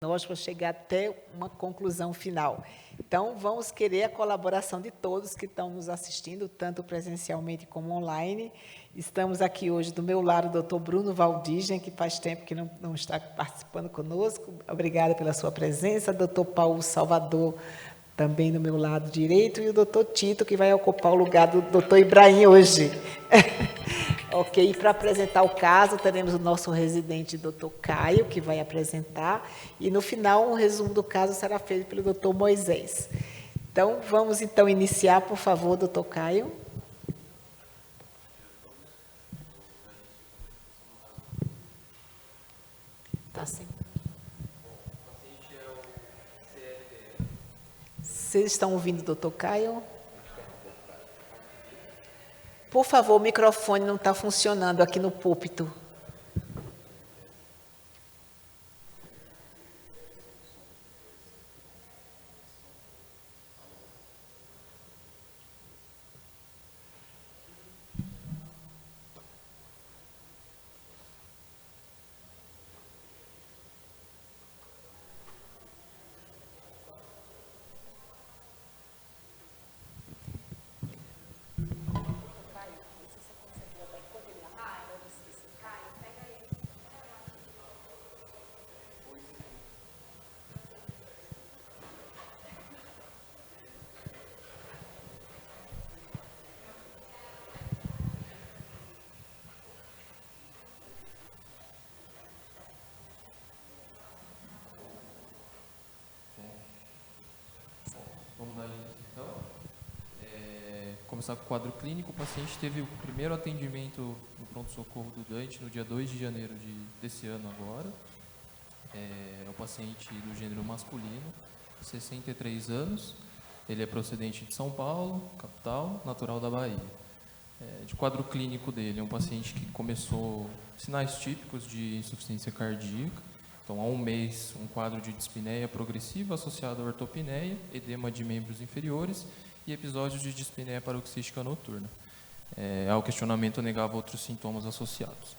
nós para chegar até uma conclusão final. Então, vamos querer a colaboração de todos que estão nos assistindo, tanto presencialmente como online. Estamos aqui hoje, do meu lado, o doutor Bruno Valdizem, que faz tempo que não está participando conosco. Obrigada pela sua presença. Doutor Paulo Salvador, também do meu lado direito, e o doutor Tito, que vai ocupar o lugar do doutor Ibrahim hoje. Ok, para apresentar o caso, teremos o nosso residente, doutor Caio, que vai apresentar, e no final, um resumo do caso será feito pelo doutor Moisés. Então, vamos então iniciar, por favor, doutor Caio. Tá sim. Vocês estão ouvindo o doutor Caio? Por favor, o microfone não está funcionando aqui no púlpito. Vamos lá, então. Começar com o quadro clínico. O paciente teve o primeiro atendimento no pronto-socorro do Dante no dia 2 de janeiro desse ano agora. É o paciente do gênero masculino, 63 anos. Ele é procedente de São Paulo, capital, natural da Bahia. De quadro clínico dele, é um paciente que começou sinais típicos de insuficiência cardíaca. Então, há um mês, um quadro de dispneia progressiva associado à ortopneia, edema de membros inferiores e episódios de dispneia paroxística noturna. Ao questionamento, negava outros sintomas associados.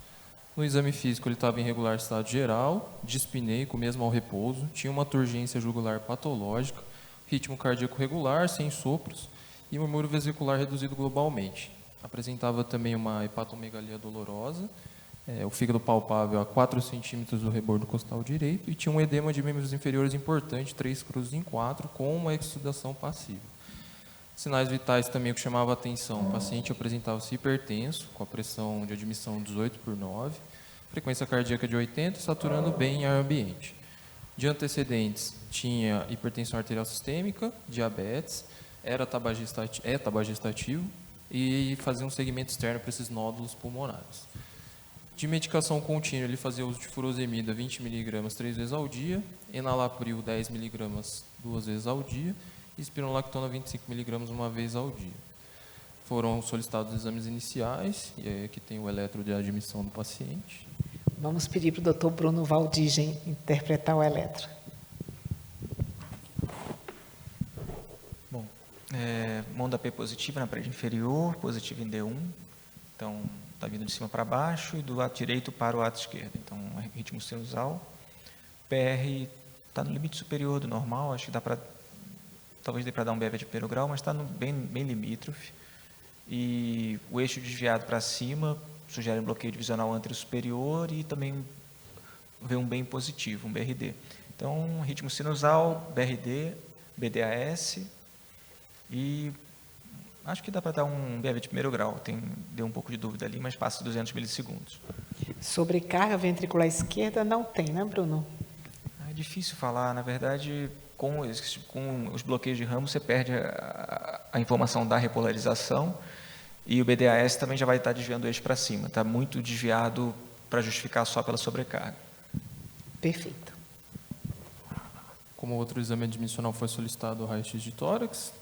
No exame físico, ele estava em regular estado geral, dispneico, mesmo ao repouso, tinha uma turgência jugular patológica, ritmo cardíaco regular, sem sopros, e murmúrio vesicular reduzido globalmente. Apresentava também uma hepatomegalia dolorosa, o fígado palpável a 4 centímetros do rebordo costal direito e tinha um edema de membros inferiores importante, 3 cruzes em 4, com uma exsudação passiva. Sinais vitais também que chamava a atenção: o paciente apresentava-se hipertenso, com a pressão de admissão 18/9, frequência cardíaca de 80, saturando bem em ar ambiente. De antecedentes, tinha hipertensão arterial sistêmica, diabetes, é tabagista ativo e fazia um segmento externo para esses nódulos pulmonares. De medicação contínua, ele fazia uso de furosemida 20 mg 3 vezes ao dia, enalapril 10 mg 2 vezes ao dia e espironolactona 25 mg uma vez ao dia. Foram solicitados exames iniciais, e aqui tem o eletro de admissão do paciente. Vamos pedir para o doutor Bruno Valdizem interpretar o eletro. Bom, Monda P positiva na parede inferior, positivo em D1, então está vindo de cima para baixo e do lado direito para o lado esquerdo, então ritmo sinusal. PR está no limite superior do normal, acho que dá para, talvez dê para dar um BV de primeiro grau, mas está bem limítrofe. E o eixo desviado para cima sugere um bloqueio divisional anterior-superior e também vê um bem positivo, um BRD. Então, ritmo sinusal, BRD, BDAS e acho que dá para dar um BV de primeiro grau, deu um pouco de dúvida ali, mas passa de 200 milissegundos. Sobrecarga ventricular esquerda não tem, né, Bruno? É difícil falar, na verdade, com os bloqueios de ramo, você perde a informação da repolarização e o BDAS também já vai estar desviando o eixo para cima, está muito desviado para justificar só pela sobrecarga. Perfeito. Como outro exame admissional foi solicitado o raio-x de tórax,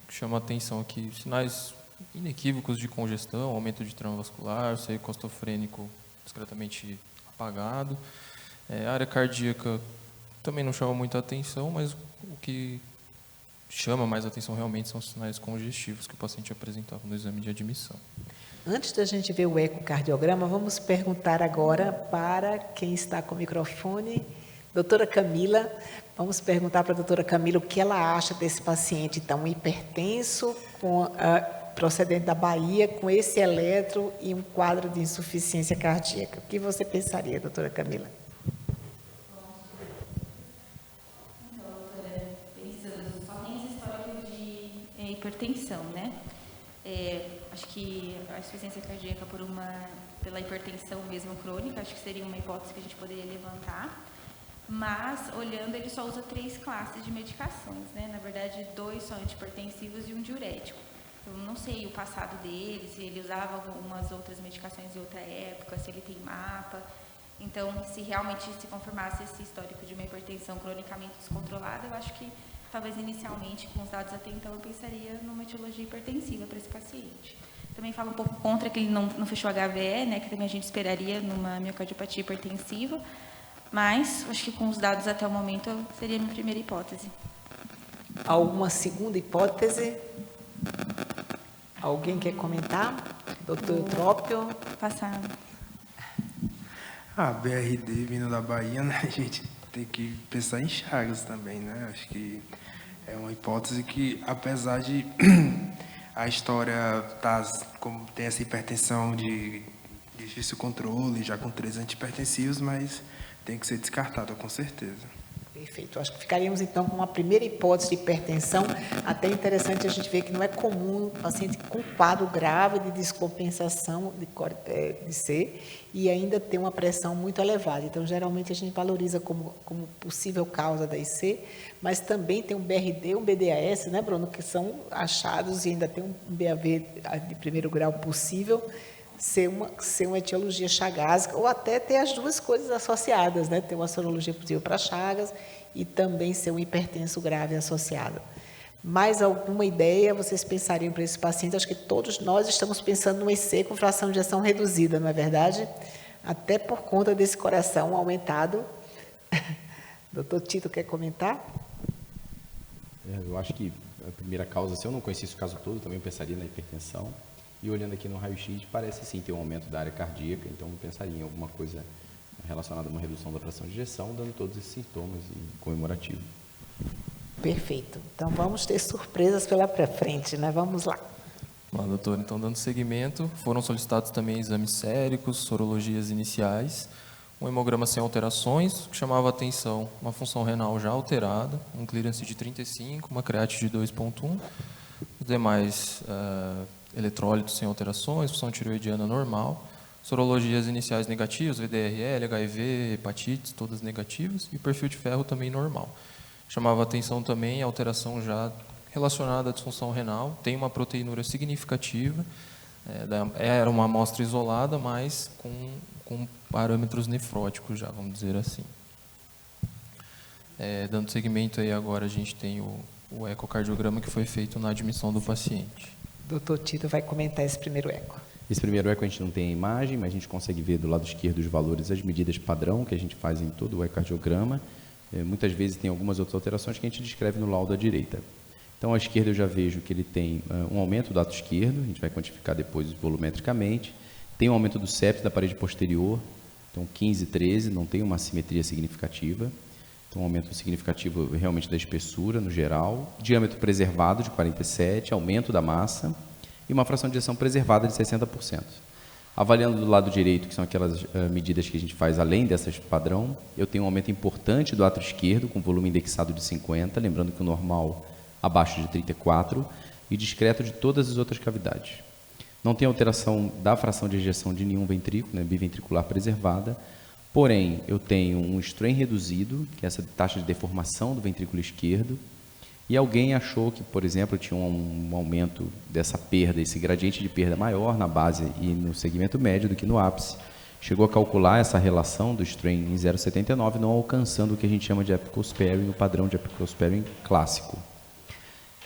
que chama a atenção aqui, sinais inequívocos de congestão, aumento de trama vascular, seio costofrênico discretamente apagado. A área cardíaca também não chama muita atenção, mas o que chama mais atenção realmente são os sinais congestivos que o paciente apresentava no exame de admissão. Antes da gente ver o ecocardiograma, vamos perguntar agora para quem está com o microfone. Doutora Camila, vamos perguntar para a doutora Camila o que ela acha desse paciente, então, hipertenso, procedente da Bahia, com esse eletro e um quadro de insuficiência cardíaca. O que você pensaria, doutora Camila? Então, doutora, pensando, só tem esse histórico de hipertensão, né? Acho que a insuficiência cardíaca pela hipertensão mesmo crônica, acho que seria uma hipótese que a gente poderia levantar. Mas, olhando, ele só usa 3 classes de medicações, né? Na verdade, 2 são antihipertensivos e um diurético. Eu não sei o passado dele, se ele usava algumas outras medicações em outra época, se ele tem mapa. Então, se realmente se confirmasse esse histórico de uma hipertensão cronicamente descontrolada, eu acho que, talvez inicialmente, com os dados até então, eu pensaria numa etiologia hipertensiva para esse paciente. Também fala um pouco contra que ele não fechou HVE, né, que também a gente esperaria numa miocardiopatia hipertensiva, mas acho que com os dados até o momento seria a minha primeira hipótese. Alguma segunda hipótese? Alguém quer comentar? Doutor Eutrópio? Passar. BRD vindo da Bahia, né? A gente tem que pensar em Chagas também, né? Acho que é uma hipótese que, apesar de a história como tem essa hipertensão de difícil controle, já com 3 antihipertensivos, mas tem que ser descartada, com certeza. Perfeito. Acho que ficaríamos, então, com uma primeira hipótese de hipertensão. Até interessante a gente ver que não é comum o paciente com quadro grave de descompensação de C e ainda ter uma pressão muito elevada. Então, geralmente, a gente valoriza como possível causa da IC, mas também tem um BRD, um BDAS, né, Bruno, que são achados e ainda tem um BAV de primeiro grau possível, ser uma etiologia chagásica, ou até ter as duas coisas associadas, né? Ter uma sorologia possível para Chagas e também ser um hipertenso grave associado. Mais alguma ideia vocês pensariam para esse paciente? Acho que todos nós estamos pensando no EC com fração de ejeção reduzida, não é verdade? Até por conta desse coração aumentado. Doutor Tito, quer comentar? Eu acho que a primeira causa, se eu não conhecesse o caso todo, também pensaria na hipertensão. E olhando aqui no raio-x, parece sim ter um aumento da área cardíaca, então eu pensaria em alguma coisa relacionada a uma redução da fração de ejeção, dando todos esses sintomas e comemorativo. Perfeito. Então, vamos ter surpresas pela frente, né? Vamos lá. Bom, doutor, então, dando seguimento, foram solicitados também exames séricos, sorologias iniciais, um hemograma sem alterações, que chamava a atenção, uma função renal já alterada, um clearance de 35, uma creatinine de 2,1, os demais eletrólitos sem alterações, função tireoidiana normal, sorologias iniciais negativas, VDRL, HIV, hepatites, todas negativas, e o perfil de ferro também normal. Chamava a atenção também a alteração já relacionada à disfunção renal, tem uma proteinúria significativa, era uma amostra isolada, mas com parâmetros nefróticos já, vamos dizer assim. Dando seguimento aí agora, a gente tem o ecocardiograma que foi feito na admissão do paciente. Doutor Tito vai comentar esse primeiro eco. Esse primeiro eco a gente não tem a imagem, mas a gente consegue ver do lado esquerdo os valores, as medidas padrão que a gente faz em todo o ecocardiograma. Muitas vezes tem algumas outras alterações que a gente descreve no laudo à direita. Então, à esquerda eu já vejo que ele tem um aumento do ato esquerdo, a gente vai quantificar depois volumetricamente. Tem um aumento do septo da parede posterior, então 15, 13, não tem uma assimetria significativa. Então, um aumento significativo realmente da espessura, no geral. Diâmetro preservado de 47, aumento da massa e uma fração de ejeção preservada de 60%. Avaliando do lado direito, que são aquelas medidas que a gente faz além dessas padrão, eu tenho um aumento importante do átrio esquerdo, com volume indexado de 50, lembrando que o normal abaixo de 34, e discreto de todas as outras cavidades. Não tem alteração da fração de ejeção de nenhum ventrículo, né, biventricular preservada. Porém, eu tenho um strain reduzido, que é essa taxa de deformação do ventrículo esquerdo, e alguém achou que, por exemplo, tinha um aumento dessa perda, esse gradiente de perda maior na base e no segmento médio do que no ápice. Chegou a calcular essa relação do strain em 0,79, não alcançando o que a gente chama de apical sparing, o padrão de apical sparing clássico.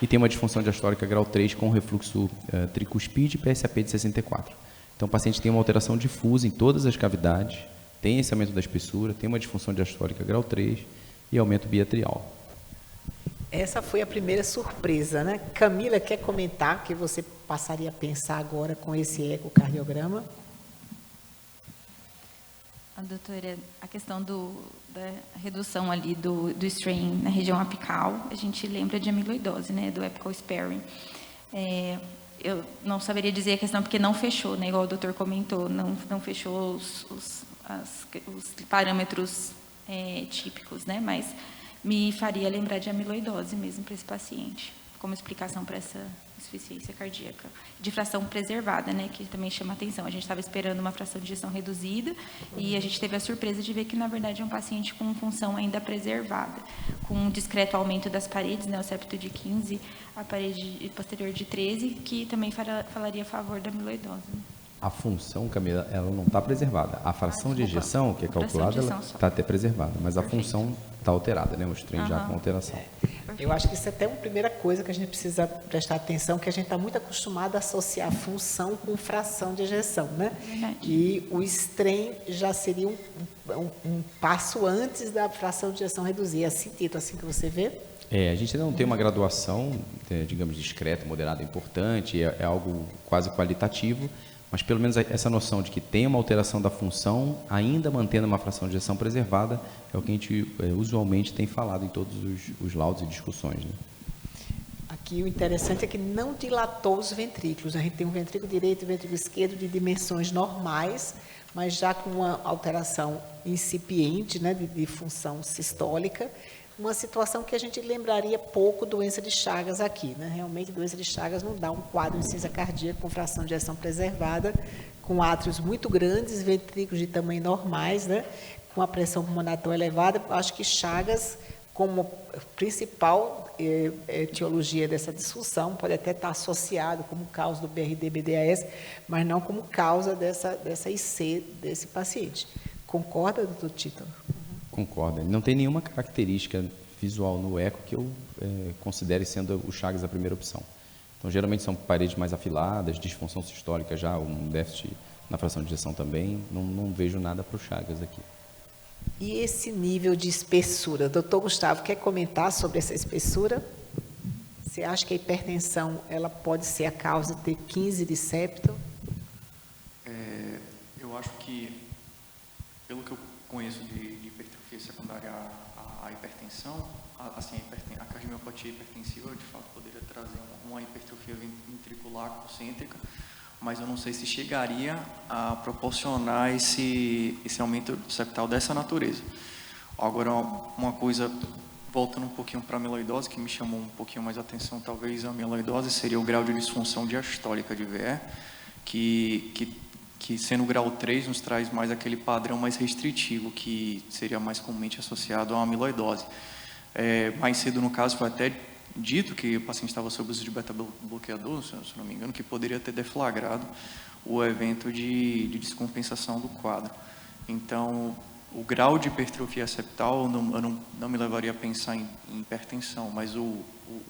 E tem uma disfunção diastólica grau 3 com refluxo tricuspide e PSAP de 64. Então, o paciente tem uma alteração difusa em todas as cavidades, tem esse aumento da espessura, tem uma disfunção diastólica grau 3 e aumento biatrial. Essa foi a primeira surpresa, né? Camila, quer comentar o que você passaria a pensar agora com esse ecocardiograma? A doutora, a questão da redução ali do strain na região apical, a gente lembra de amiloidose, né, do apical sparing. Eu não saberia dizer a questão porque não fechou, né, igual o doutor comentou, não fechou os parâmetros típicos, né, mas me faria lembrar de amiloidose mesmo para esse paciente, como explicação para essa insuficiência cardíaca. De fração preservada, né, que também chama atenção. A gente estava esperando uma fração de ejeção reduzida e a gente teve a surpresa de ver que, na verdade, é um paciente com função ainda preservada, com um discreto aumento das paredes, né, o septo de 15, a parede posterior de 13, que também falaria a favor da amiloidose. A função, Camila, ela não está preservada. A fração de ejeção, que é calculada, ela está até preservada, mas a função está alterada, né? O strain já com alteração. Eu acho que isso é até uma primeira coisa que a gente precisa prestar atenção, que a gente está muito acostumado a associar função com fração de ejeção, né? Verdade. E o strain já seria um passo antes da fração de ejeção reduzir. É assim, Tito, assim que você vê? A gente ainda não tem uma graduação, digamos, discreta, moderada, importante, é algo quase qualitativo, mas pelo menos essa noção de que tem uma alteração da função, ainda mantendo uma fração de ejeção preservada, é o que a gente usualmente tem falado em todos os laudos e discussões, né? Aqui o interessante é que não dilatou os ventrículos. A gente tem um ventrículo direito e um ventrículo esquerdo de dimensões normais, mas já com uma alteração incipiente, né, de função sistólica, uma situação que a gente lembraria pouco doença de Chagas aqui, né? Realmente, doença de Chagas não dá um quadro de insuficiência cardíaca com fração de ejeção preservada, com átrios muito grandes, ventrículos de tamanho normais, né? Com a pressão pulmonar tão elevada. Acho que Chagas, como principal etiologia dessa disfunção, pode até estar associado como causa do BRD-BDAS, mas não como causa dessa IC desse paciente. Concorda, doutor Tito? Concordo. Não tem nenhuma característica visual no eco que eu considere sendo o Chagas a primeira opção. Então, geralmente são paredes mais afiladas, disfunção sistólica já, um déficit na fração de ejeção também. Não vejo nada para o Chagas aqui. E esse nível de espessura? Doutor Gustavo, quer comentar sobre essa espessura? Você acha que a hipertensão ela pode ser a causa de ter 15 de septo? Eu acho que, pelo que eu conheço de hipertrofia secundária à hipertensão, assim, a cardiomiopatia hipertensiva, de fato, poderia trazer uma hipertrofia ventricular concêntrica, mas eu não sei se chegaria a proporcionar esse aumento septal dessa natureza. Agora, uma coisa, voltando um pouquinho para a amiloidose, que me chamou um pouquinho mais a atenção, talvez a amiloidose, seria o grau de disfunção diastólica de VE, que sendo o grau 3 nos traz mais aquele padrão mais restritivo, que seria mais comumente associado à amiloidose. Mais cedo, no caso, foi até dito que o paciente estava sob uso de beta-bloqueador, se não me engano, que poderia ter deflagrado o evento de descompensação do quadro. Então, o grau de hipertrofia septal não me levaria a pensar em hipertensão, mas o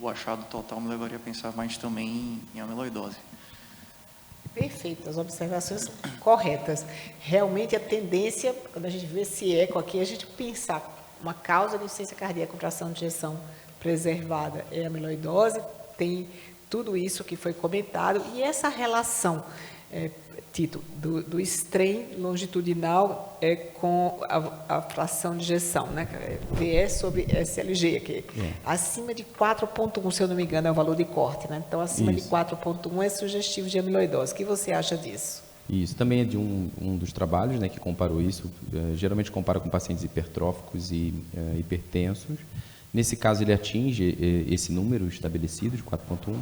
achado total me levaria a pensar mais também em amiloidose. Perfeito, as observações corretas. Realmente, a tendência, quando a gente vê esse eco aqui, a gente pensar uma causa de insuficiência cardíaca com fração de ejeção preservada é a amiloidose, tem tudo isso que foi comentado, e essa relação, Tito, do strain longitudinal com a fração de ejeção, né? VE sobre SLG, que acima de 4,1, se eu não me engano, é o valor de corte, né? Então, acima isso. de 4,1 é sugestivo de amiloidose. O que você acha disso? Isso também é de um dos trabalhos, né, que comparou isso, geralmente compara com pacientes hipertróficos e hipertensos. Nesse caso, ele atinge esse número estabelecido de 4,1,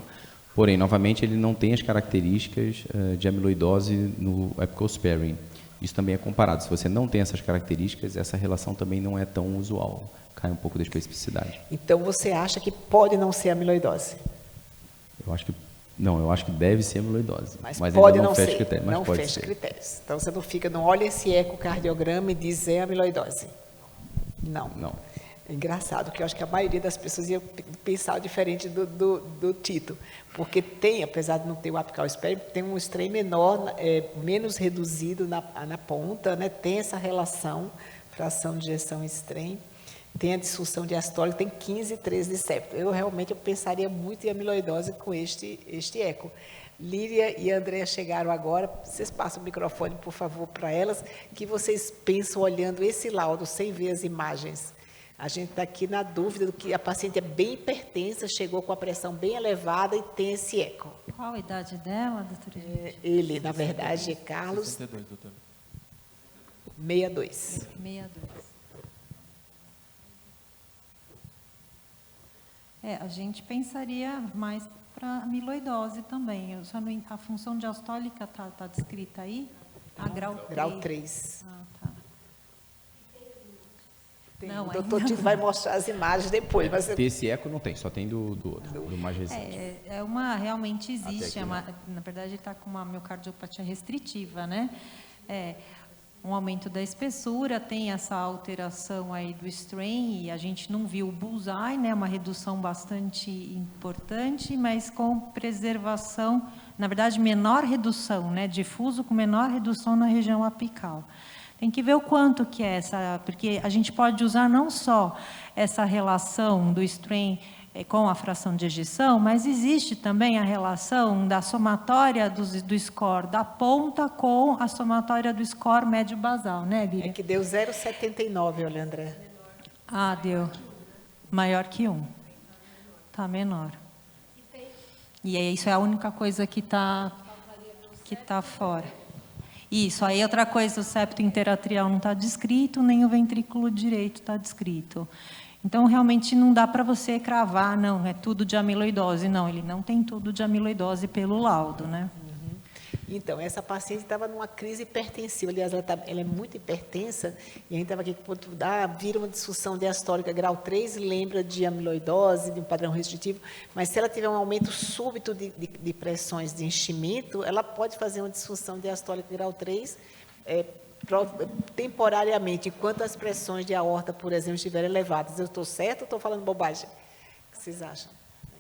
porém, novamente, ele não tem as características de amiloidose no apical sparing. Isso também é comparado. Se você não tem essas características, essa relação também não é tão usual, cai um pouco da especificidade. Então, você acha que pode não ser amiloidose? Eu acho que deve ser amiloidose. Mas ainda pode não não fecha ser, critérios. Mas não pode fecha ser. critérios. Então, você não olha esse ecocardiograma e diz é amiloidose. Não. É engraçado, que eu acho que a maioria das pessoas ia pensar diferente do Tito, porque tem, apesar de não ter o apical sparing, tem um strain menor, menos reduzido na ponta, né? Tem essa relação, fração de ejeção e strain, tem a disfunção diastólica, tem 15 e 13 de septo. Eu pensaria muito em amiloidose com este eco. Líria e Andréa chegaram agora. Vocês passam o microfone, por favor, para elas, que vocês pensam olhando esse laudo, sem ver as imagens. A gente está aqui na dúvida do que a paciente é bem hipertensa, chegou com a pressão bem elevada e tem esse eco. Qual a idade dela, doutora Edith? Ele, na verdade, é Carlos, 62, doutora. 62. 62. A gente pensaria mais para amiloidose também. A função diastólica está descrita aí? Grau 3. Grau 3. Ah, tá. Não, O doutor Tito vai mostrar as imagens depois. Mas Esse eco não tem, só tem do outro, do mais recente. Realmente existe. Até aqui, Na verdade, ele está com uma miocardiopatia restritiva, né? Um aumento da espessura, tem essa alteração aí do strain, e a gente não viu o bullseye, né? Uma redução bastante importante, mas com preservação, na verdade, menor redução, né? Difuso com menor redução na região apical. Tem que ver o quanto que é essa, porque a gente pode usar não só essa relação do strain com a fração de ejeção, mas existe também a relação da somatória do score da ponta com a somatória do score médio basal, né, Líria? é que deu 0,79, olha, André. Ah, deu. Maior que 1. Está menor. E isso é a única coisa que tá fora. Isso, aí outra coisa, o septo interatrial não está descrito, nem o ventrículo direito está descrito. Então, realmente não dá para você cravar, não, é tudo de amiloidose. Não, ele não tem tudo de amiloidose pelo laudo, né? Então, essa paciente estava numa crise hipertensiva. Aliás, ela é muito hipertensa, e a gente estava aqui, vira uma disfunção diastólica grau 3, lembra de amiloidose, de um padrão restritivo, mas se ela tiver um aumento súbito de pressões de enchimento, ela pode fazer uma disfunção diastólica grau 3 temporariamente, enquanto as pressões de aorta, por exemplo, estiverem elevadas. Eu estou certo ou estou falando bobagem? O que vocês acham?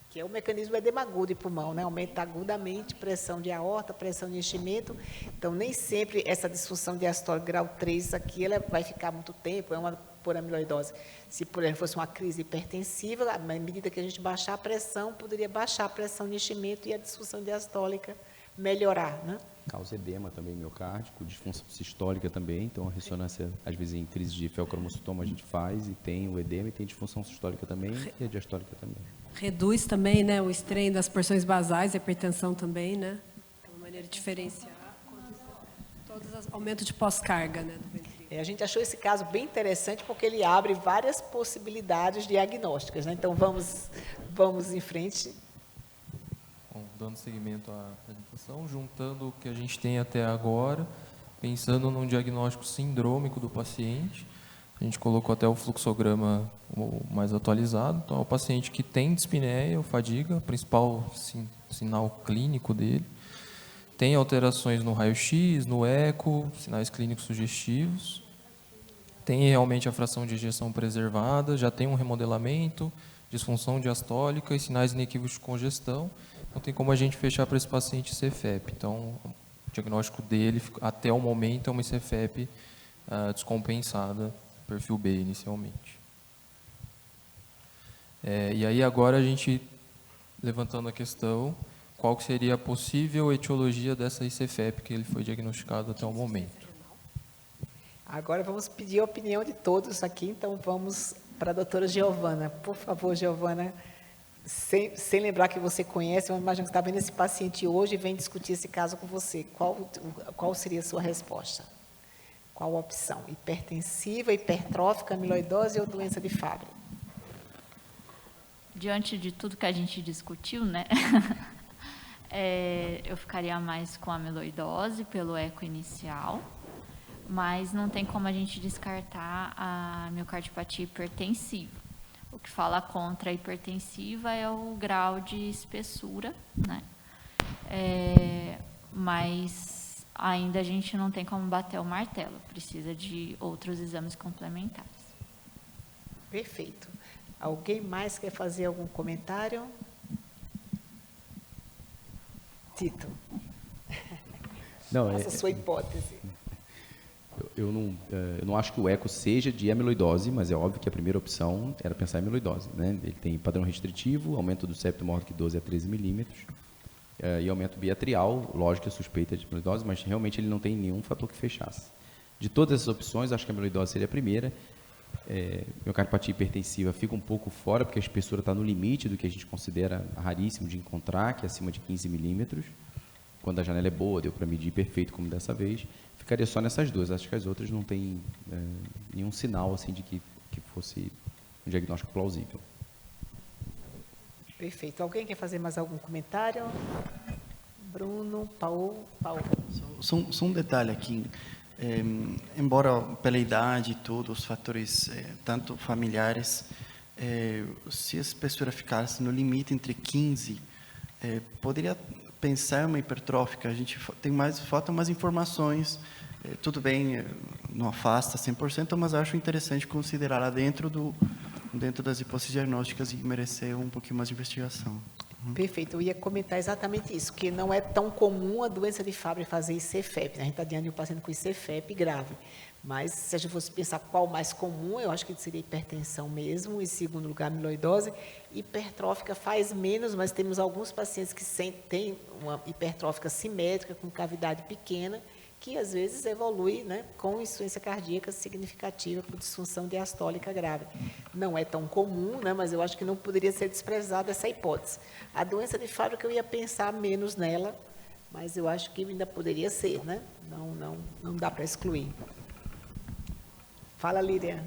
Que é o mecanismo edema agudo de pulmão, né? Aumenta agudamente pressão de aorta, pressão de enchimento. Então, nem sempre essa disfunção diastólica grau 3 aqui, ela vai ficar muito tempo, por amiloidose. Se, por exemplo, fosse uma crise hipertensiva, à medida que a gente baixar a pressão, poderia baixar a pressão de enchimento e a disfunção diastólica melhorar, né? Causa edema também miocárdico, disfunção sistólica também, então a ressonância, às vezes em crise de feocromocitoma a gente faz, e tem o edema e tem disfunção sistólica também, e a diastólica também. Reduz também, né, o strain das porções basais, a hipertensão também, né? De uma maneira de diferenciar. Aumento de pós-carga, né, do ventrículo. A gente achou esse caso bem interessante porque ele abre várias possibilidades diagnósticas, né? Então, vamos em frente. Bom, dando seguimento à apresentação, juntando o que a gente tem até agora, pensando num diagnóstico sindrômico do paciente, a gente colocou até o fluxograma mais atualizado. Então, é o paciente que tem dispneia ou fadiga, o principal sinal clínico dele. Tem alterações no raio-x, no eco, sinais clínicos sugestivos. Tem realmente a fração de ejeção preservada, já tem um remodelamento, disfunção diastólica e sinais inequívocos de congestão. Não tem como a gente fechar para esse paciente CFEP. Então, o diagnóstico dele, até o momento, é uma CFEP descompensada, perfil B inicialmente. E aí agora a gente, levantando a questão, qual que seria a possível etiologia dessa ICFEP que ele foi diagnosticado até o momento? Agora vamos pedir a opinião de todos aqui, então vamos para a doutora Giovana. Por favor, Giovana, sem lembrar que você conhece, eu imagino que você está vendo esse paciente hoje e vem discutir esse caso com você. Qual seria a sua resposta? Qual a opção? Hipertensiva, hipertrófica, amiloidose ou doença de Fabry? Diante de tudo que a gente discutiu, né? Eu ficaria mais com a amiloidose pelo eco inicial, mas não tem como a gente descartar a miocardiopatia hipertensiva. O que fala contra a hipertensiva é o grau de espessura, né? Mas ainda a gente não tem como bater o martelo, precisa de outros exames complementares. Perfeito. Alguém mais quer fazer algum comentário? Tito. Não, faça a sua hipótese. Eu não acho que o eco seja de amiloidose, mas é óbvio que a primeira opção era pensar em amiloidose, né? Ele tem padrão restritivo, aumento do septo maior que 12 a 13 milímetros. e aumento biatrial, lógico que é suspeita de amiloidose, mas realmente ele não tem nenhum fator que fechasse. De todas essas opções, acho que a amiloidose seria a primeira. Miocardiopatia hipertensiva fica um pouco fora, porque a espessura está no limite do que a gente considera raríssimo de encontrar, que é acima de 15 milímetros. Quando a janela é boa, deu para medir perfeito, como dessa vez. Ficaria só nessas duas. Acho que as outras não tem nenhum sinal assim, de que fosse um diagnóstico plausível. Perfeito. Alguém quer fazer mais algum comentário? Bruno, Paulo. Só um detalhe aqui. Embora pela idade e tudo, os fatores tanto familiares, se a espessura ficasse no limite entre 15, poderia pensar em uma hipertrófica. A gente faltam mais informações. Tudo bem, não afasta 100%, mas acho interessante considerá-la dentro das hipóteses diagnósticas e merecer um pouquinho mais de investigação. Perfeito, eu ia comentar exatamente isso, que não é tão comum a doença de Fabry fazer IC-FEP, né? A gente está diante de um paciente com IC-FEP grave, mas se a gente fosse pensar qual mais comum, eu acho que seria hipertensão mesmo, em segundo lugar, amiloidose. Hipertrófica faz menos, mas temos alguns pacientes que têm uma hipertrófica simétrica, com cavidade pequena, que às vezes evolui, né, com insuficiência cardíaca significativa por disfunção diastólica grave. Não é tão comum, né, mas eu acho que não poderia ser desprezada essa hipótese. A doença de Fabry, que eu ia pensar menos nela, mas eu acho que ainda poderia ser, né? Não dá para excluir. Fala, Líria.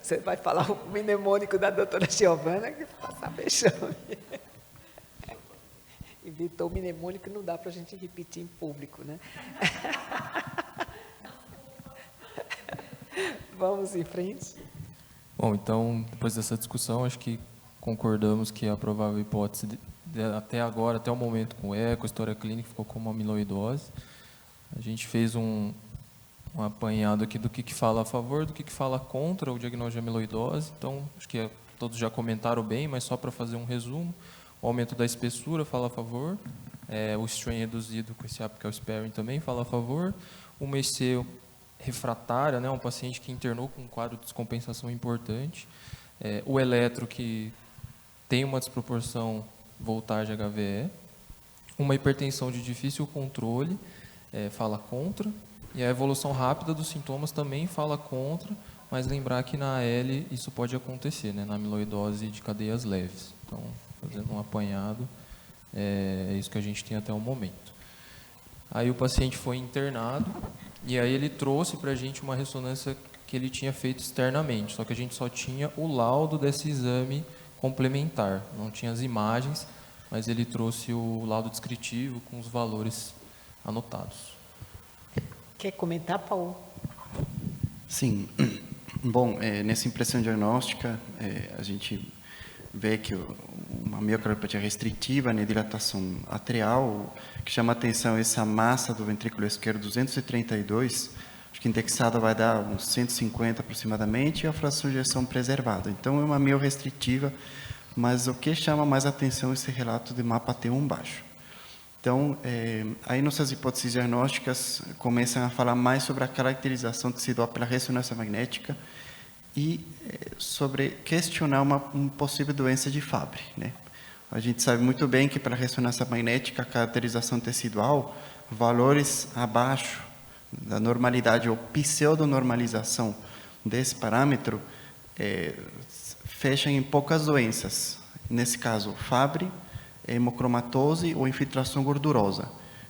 Você vai falar o mnemônico da doutora Giovana, que passa vexame. Inventou o mnemônico, não dá para a gente repetir em público, né? Vamos em frente. Bom, então, depois dessa discussão, acho que concordamos que a provável hipótese até agora, até o momento, com eco, história clínica, ficou como amiloidose. A gente fez um apanhado aqui do que fala a favor, do que fala contra o diagnóstico de amiloidose. Então, acho que todos já comentaram bem, mas só para fazer um resumo. O aumento da espessura fala a favor. O strain reduzido com esse apical sparing também fala a favor. Uma EC refratária, né, um paciente que internou com um quadro de descompensação importante. O eletro que tem uma desproporção voltagem HVE. Uma hipertensão de difícil controle fala contra. E a evolução rápida dos sintomas também fala contra, mas lembrar que na AL isso pode acontecer, né, na amiloidose de cadeias leves. Então, fazendo um apanhado, é isso que a gente tem até o momento. Aí o paciente foi internado e aí ele trouxe para a gente uma ressonância que ele tinha feito externamente, só que a gente só tinha o laudo desse exame complementar, não tinha as imagens, mas ele trouxe o laudo descritivo com os valores anotados. Quer comentar, Paulo? Sim. Bom, nessa impressão diagnóstica, a gente vê que uma miocardiopatia restritiva, né, dilatação atrial, que chama a atenção essa massa do ventrículo esquerdo 232, acho que indexada vai dar uns 150 aproximadamente, e a fração de ejeção preservada. Então, é uma mio restritiva, mas o que chama mais atenção é esse relato de mapa T1 baixo. Então, aí nossas hipóteses diagnósticas começam a falar mais sobre a caracterização tecidual pela ressonância magnética e sobre questionar uma possível doença de Fabry, né? A gente sabe muito bem que pela ressonância magnética, a caracterização tecidual, valores abaixo da normalidade ou pseudonormalização desse parâmetro, fecham em poucas doenças. Nesse caso, Fabry, hemocromatose ou infiltração gordurosa.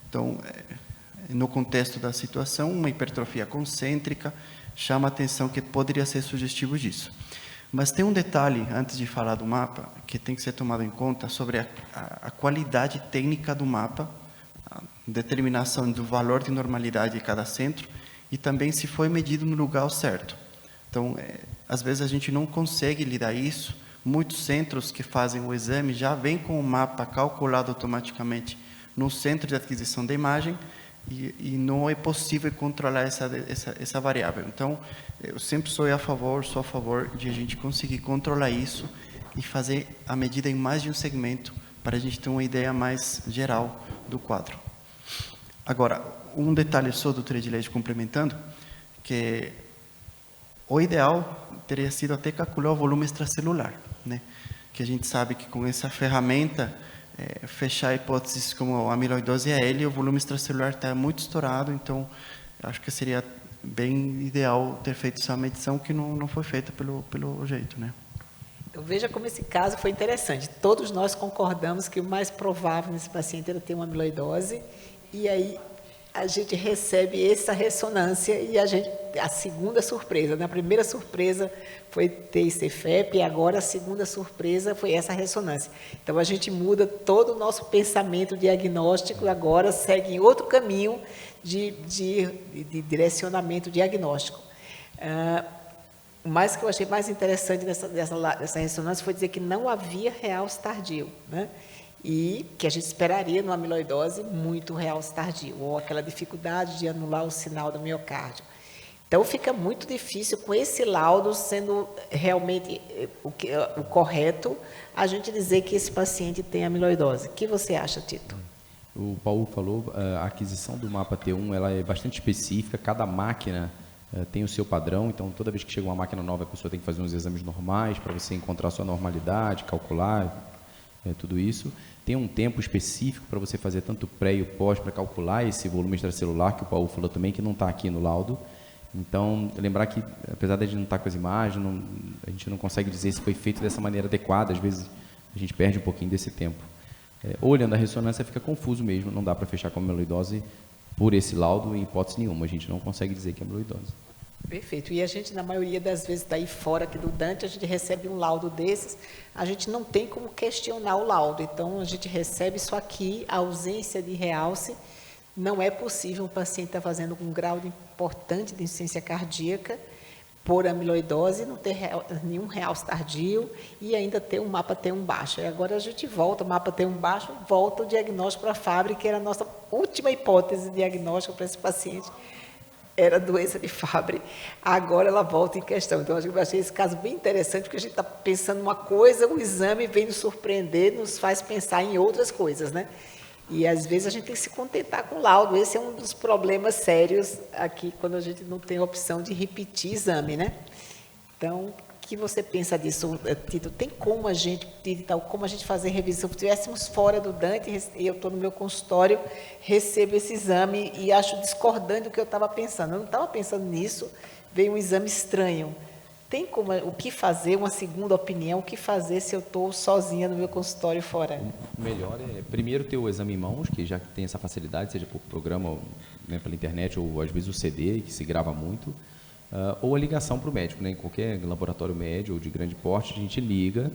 Então, no contexto da situação, uma hipertrofia concêntrica chama a atenção que poderia ser sugestivo disso. Mas tem um detalhe, antes de falar do mapa, que tem que ser tomado em conta sobre a qualidade técnica do mapa, a determinação do valor de normalidade de cada centro e também se foi medido no lugar certo. Então, às vezes a gente não consegue lidar isso. Muitos centros que fazem o exame já vêm com o mapa calculado automaticamente no centro de aquisição da imagem e não é possível controlar essa variável. Então, eu sempre sou a favor de a gente conseguir controlar isso e fazer a medida em mais de um segmento para a gente ter uma ideia mais geral do quadro. Agora, um detalhe só, doutora Edileide, complementando, que o ideal teria sido até calcular o volume extracelular, né? Que a gente sabe que com essa ferramenta, fechar hipóteses como amiloidose AL, o volume extracelular está muito estourado, então acho que seria bem ideal ter feito essa medição que não foi feita pelo jeito, né? Então, veja como esse caso foi interessante. Todos nós concordamos que o mais provável nesse paciente era ter uma amiloidose, e aí a gente recebe essa ressonância e a segunda surpresa. Na primeira surpresa foi ter esse FEP e agora a segunda surpresa foi essa ressonância. Então, a gente muda todo o nosso pensamento diagnóstico, agora segue em outro caminho de direcionamento diagnóstico. O mais que eu achei mais interessante dessa ressonância foi dizer que não havia realce tardio, né? E que a gente esperaria numa amiloidose muito realce tardio, ou aquela dificuldade de anular o sinal do miocárdio. Então, fica muito difícil, com esse laudo sendo realmente o correto, a gente dizer que esse paciente tem amiloidose. O que você acha, Tito? O Paulo falou, a aquisição do mapa T1 ela é bastante específica, cada máquina tem o seu padrão, então toda vez que chega uma máquina nova, a pessoa tem que fazer uns exames normais para você encontrar a sua normalidade, calcular tudo isso. Tem um tempo específico para você fazer tanto pré e o pós para calcular esse volume extracelular, que o Paulo falou também, que não está aqui no laudo. Então, lembrar que, apesar de a gente não estar com as imagens, a gente não consegue dizer se foi feito dessa maneira adequada, às vezes a gente perde um pouquinho desse tempo. Olhando a ressonância, fica confuso mesmo, não dá para fechar com a amiloidose por esse laudo, em hipótese nenhuma, a gente não consegue dizer que é amiloidose. Perfeito. E a gente, na maioria das vezes, daí fora aqui do Dante, a gente recebe um laudo desses, a gente não tem como questionar o laudo, então a gente recebe isso aqui, a ausência de realce, não é possível um paciente estar fazendo um grau importante de insuficiência cardíaca por amiloidose, não ter nenhum realce tardio e ainda ter um mapa T1 baixo. E agora a gente volta, o mapa T1 baixo, volta o diagnóstico para a Fabry, que era a nossa última hipótese de diagnóstico para esse paciente, era doença de Fabry, agora ela volta em questão. Então, eu achei esse caso bem interessante, porque a gente está pensando uma coisa, o exame vem nos surpreender, nos faz pensar em outras coisas, né? E, às vezes, a gente tem que se contentar com o laudo. Esse é um dos problemas sérios aqui, quando a gente não tem a opção de repetir exame, né? Então, o que você pensa disso, Tito? Tem como a gente fazer revisão? Se estivéssemos fora do Dante, e eu estou no meu consultório, recebo esse exame e acho discordante do que eu estava pensando. Eu não estava pensando nisso, veio um exame estranho. Tem como, o que fazer, uma segunda opinião, o que fazer se eu estou sozinha no meu consultório fora? O melhor é, primeiro, ter o exame em mãos, que já tem essa facilidade, seja por programa, né, pela internet, ou às vezes o CD, que se grava muito, ou a ligação para o médico, né? Em qualquer laboratório médio ou de grande porte, a gente liga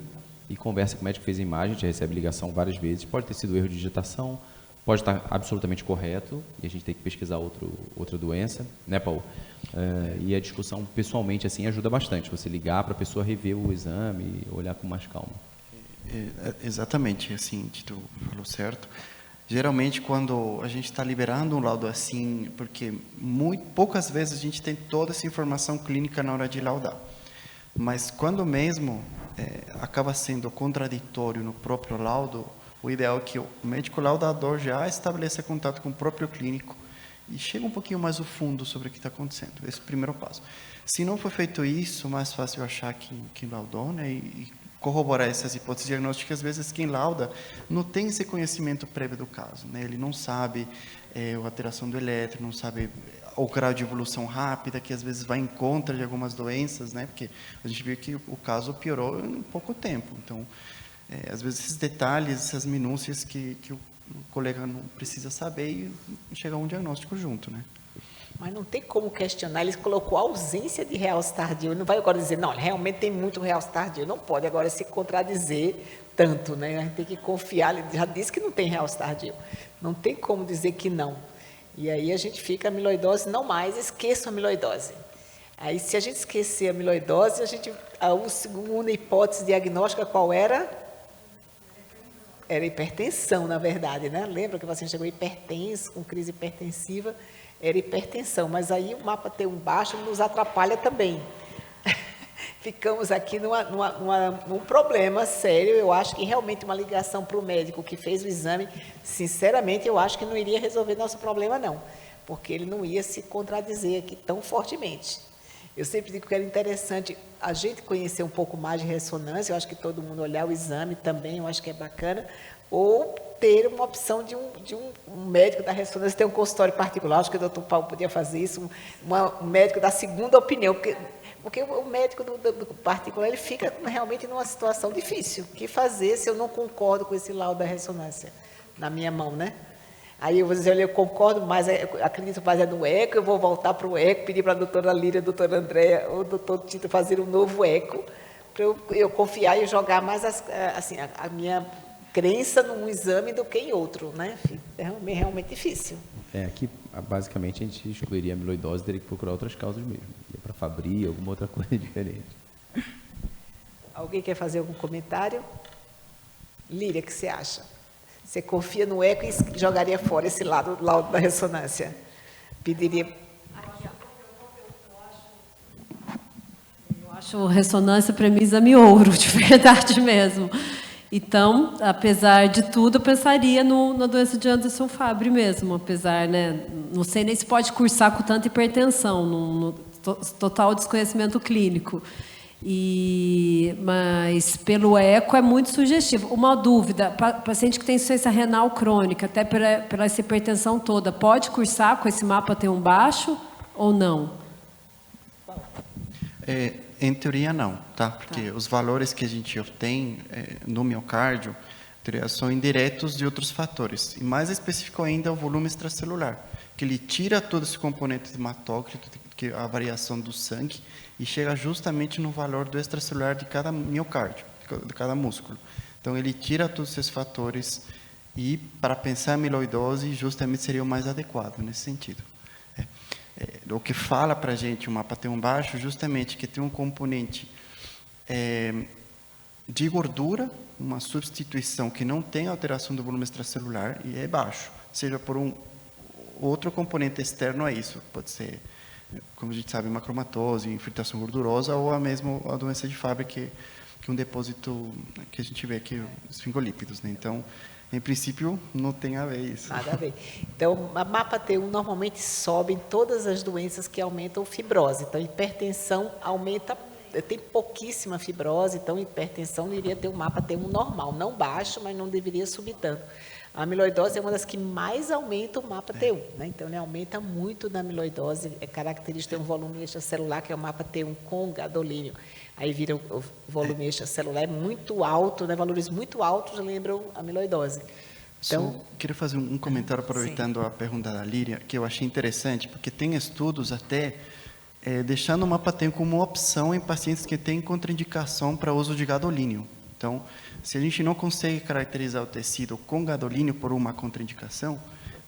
e conversa com o médico que fez a imagem, a gente recebe ligação várias vezes, pode ter sido erro de digitação, pode estar absolutamente correto, e a gente tem que pesquisar outra doença, né, Paulo? E a discussão pessoalmente assim ajuda bastante, você ligar para a pessoa rever o exame, olhar com mais calma. Exatamente, assim, Tito falou certo. Geralmente, quando a gente está liberando um laudo assim, porque poucas vezes a gente tem toda essa informação clínica na hora de laudar, mas quando mesmo acaba sendo contraditório no próprio laudo, o ideal é que o médico laudador já estabeleça contato com o próprio clínico e chega um pouquinho mais ao fundo sobre o que está acontecendo. Esse é o primeiro passo. Se não for feito isso, mais fácil achar quem laudou, né, e corroborar essas hipóteses diagnósticas. Às vezes quem lauda não tem esse conhecimento prévio do caso, né? Ele não sabe a alteração do elétron, não sabe o grau de evolução rápida, que às vezes vai em contra de algumas doenças, né? Porque a gente viu que o caso piorou em pouco tempo. Então, às vezes esses detalhes, essas minúcias que o colega não precisa saber e chegar a um diagnóstico junto, né? Mas não tem como questionar, ele colocou a ausência de realce tardio, ele não vai agora dizer, não, realmente tem muito realce tardio, não pode agora se contradizer tanto, né? A gente tem que confiar, ele já disse que não tem realce tardio, não tem como dizer que não. E aí a gente fica amiloidose, não mais, esqueça a amiloidose. Aí se a gente esquecer a amiloidose, a segunda hipótese diagnóstica qual era? Era hipertensão, na verdade, né? Lembra que o paciente chegou hipertenso, com crise hipertensiva, era hipertensão, mas aí o mapa T1 baixo nos atrapalha também. Ficamos aqui num problema sério. Eu acho que realmente uma ligação para o médico que fez o exame, sinceramente, eu acho que não iria resolver nosso problema, não. porque ele não ia se contradizer aqui tão fortemente. Eu sempre digo que era interessante a gente conhecer um pouco mais de ressonância, eu acho que todo mundo olhar o exame também, eu acho que é bacana, ou ter uma opção de um médico da ressonância ter um consultório particular, acho que o doutor Paulo podia fazer isso, um médico da segunda opinião, porque o médico do particular ele fica realmente numa situação difícil. O que fazer se eu não concordo com esse laudo da ressonância na minha mão, né? Aí eu vou dizer, olha, eu concordo mais, acredito mais no eco, eu vou voltar para o eco, pedir para a doutora Líria, a doutora Andréa, ou o doutor Tito fazer um novo eco, para eu confiar e jogar mais assim, a minha crença num exame do que em outro, né? É realmente difícil. Aqui, basicamente, a gente excluiria a amiloidose e teria que procurar outras causas mesmo. Ia para Fabry, alguma outra coisa diferente. Alguém quer fazer algum comentário? Líria, o que você acha? Você confia no eco e jogaria fora esse laudo da ressonância? Pediria... Eu acho ressonância para mim exame ouro, de verdade mesmo. Então, apesar de tudo, eu pensaria na doença de Anderson Fabry mesmo, apesar, né, não sei nem se pode cursar com tanta hipertensão, no total desconhecimento clínico. Mas pelo eco é muito sugestivo. Uma dúvida, paciente que tem insuficiência renal crônica, até pela essa hipertensão toda, pode cursar com esse mapa T1 baixo ou não? Em teoria não, tá? Porque os valores que a gente obtém no miocárdio, são indiretos de outros fatores. E mais específico ainda é o volume extracelular, que ele tira todo esse componente hematócrito, que é a variação do sangue, e chega justamente no valor do extracelular de cada miocárdio, de cada músculo. Então, ele tira todos esses fatores e, para pensar em amiloidose, justamente seria o mais adequado nesse sentido. O que fala para a gente o mapa T1 baixo, justamente que tem um componente de gordura, uma substituição que não tem alteração do volume extracelular e é baixo, seja por um outro componente externo a isso, pode ser, como a gente sabe, macromatose, infiltração gordurosa ou a mesma a doença de Fabry, que é um depósito que a gente vê aqui, os esfingolípidos, né? Então, em princípio, não tem a ver isso. Nada a ver. Então, a mapa T1 normalmente sobe em todas as doenças que aumentam fibrose. Então, hipertensão aumenta, tem pouquíssima fibrose, então hipertensão iria ter um mapa T1 normal, não baixo, mas não deveria subir tanto. A amiloidose é uma das que mais aumenta o mapa T1, né? Então, ele aumenta muito na amiloidose, é característico, tem um volume extracelular, que é o mapa T1 com gadolínio. Aí vira o volume extracelular, é muito alto, né? Valores muito altos lembram a amiloidose. Então, queria fazer um comentário, aproveitando a pergunta da Líria, que eu achei interessante, porque tem estudos até deixando o mapa T1 como opção em pacientes que têm contraindicação para uso de gadolínio. Então, se a gente não consegue caracterizar o tecido com gadolínio por uma contraindicação,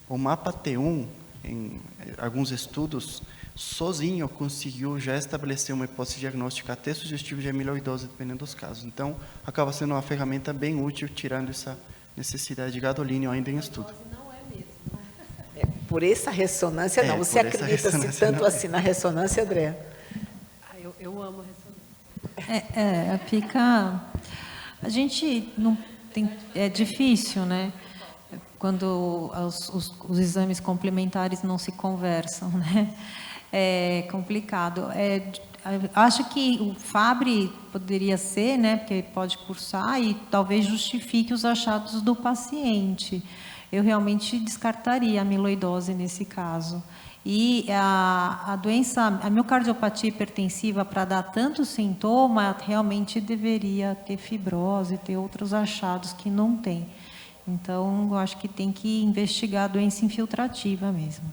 o mapa T1, em alguns estudos, sozinho conseguiu já estabelecer uma hipótese diagnóstica até sugestiva de amiloidose, dependendo dos casos. Então, acaba sendo uma ferramenta bem útil, tirando essa necessidade de gadolínio ainda em estudo. Não é mesmo. Por essa ressonância, não. Você acredita tanto assim na ressonância, Andréa? Eu amo a ressonância. Fica... A gente não tem... É difícil, né? Quando os exames complementares não se conversam, né? É complicado. Acho que o Fabry poderia ser, né? Porque pode cursar e talvez justifique os achados do paciente. Eu realmente descartaria a amiloidose nesse caso. E a doença, a miocardiopatia hipertensiva, para dar tanto sintoma, realmente deveria ter fibrose, ter outros achados que não tem. Então, eu acho que tem que investigar a doença infiltrativa mesmo.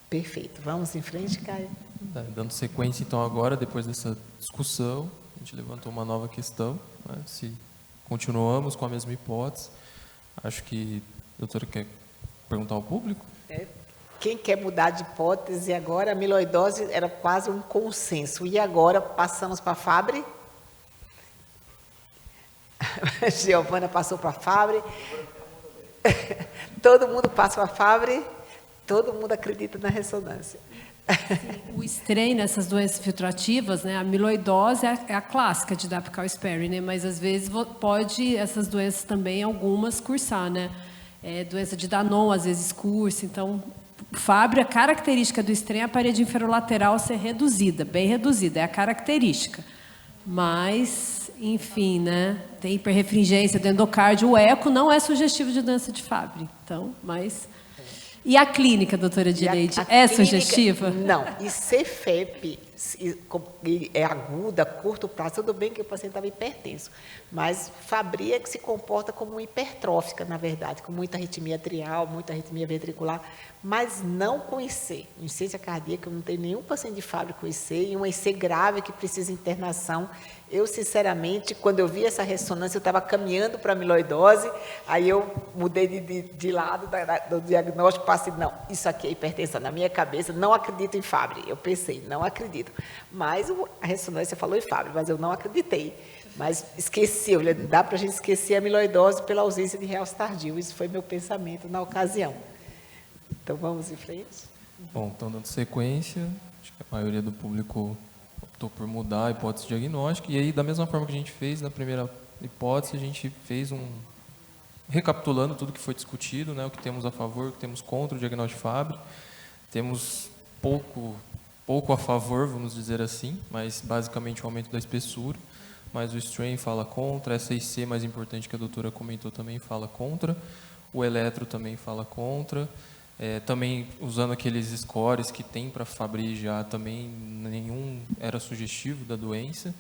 Perfeito. Vamos em frente, Caio. Dando sequência, então, agora, depois dessa discussão, a gente levantou uma nova questão, né? Se continuamos com a mesma hipótese. Acho que a doutora quer perguntar ao público? Quem quer mudar de hipótese agora? A amiloidose era quase um consenso. E agora passamos para a Fabry? Giovana passou para a Fabry. Todo mundo passa para a Fabry. Todo mundo acredita na ressonância. Sim, o strain nessas doenças filtrativas, né, a amiloidose é a clássica de Dapkal-Sperry, né, mas às vezes pode essas doenças também, algumas, cursar, né? Doença de Danon, às vezes cursa, então Fábio, a característica do strain é a parede inferolateral ser reduzida, bem reduzida, é a característica. Mas, enfim, né? Tem hiperrefringência do endocárdio. O eco não é sugestivo de doença de Fabry. Então, mas... E a clínica, doutora Dileide, é sugestiva? Não. E CFEP é aguda, curto prazo, tudo bem que o paciente estava hipertenso, mas Fabry é que se comporta como uma hipertrófica, na verdade, com muita arritmia atrial, muita arritmia ventricular, mas não com IC. Insuficiência cardíaca, eu não tenho nenhum paciente de Fabry com IC, e um IC grave que precisa de internação. Eu, sinceramente, quando eu vi essa ressonância, eu estava caminhando para amiloidose, aí eu mudei de lado do diagnóstico, passei, não, isso aqui é hipertensão. Na minha cabeça, não acredito em Fabry. Eu pensei, não acredito. Mas a ressonância falou em Fabry, mas eu não acreditei. Mas esqueci, dá para a gente esquecer a amiloidose pela ausência de realce tardio. Isso foi meu pensamento na ocasião. Então, vamos em frente. Bom, então, dando sequência, acho que a maioria do público optou por mudar a hipótese diagnóstica, e aí, da mesma forma que a gente fez na primeira hipótese, a gente fez recapitulando tudo que foi discutido, né, o que temos a favor, o que temos contra o diagnóstico de Fabry. Temos pouco a favor, vamos dizer assim, mas basicamente o aumento da espessura, mas o strain fala contra, essa IC mais importante que a doutora comentou também fala contra, o eletro também fala contra. Também usando aqueles scores que tem para Fabry já, também nenhum era sugestivo da doença.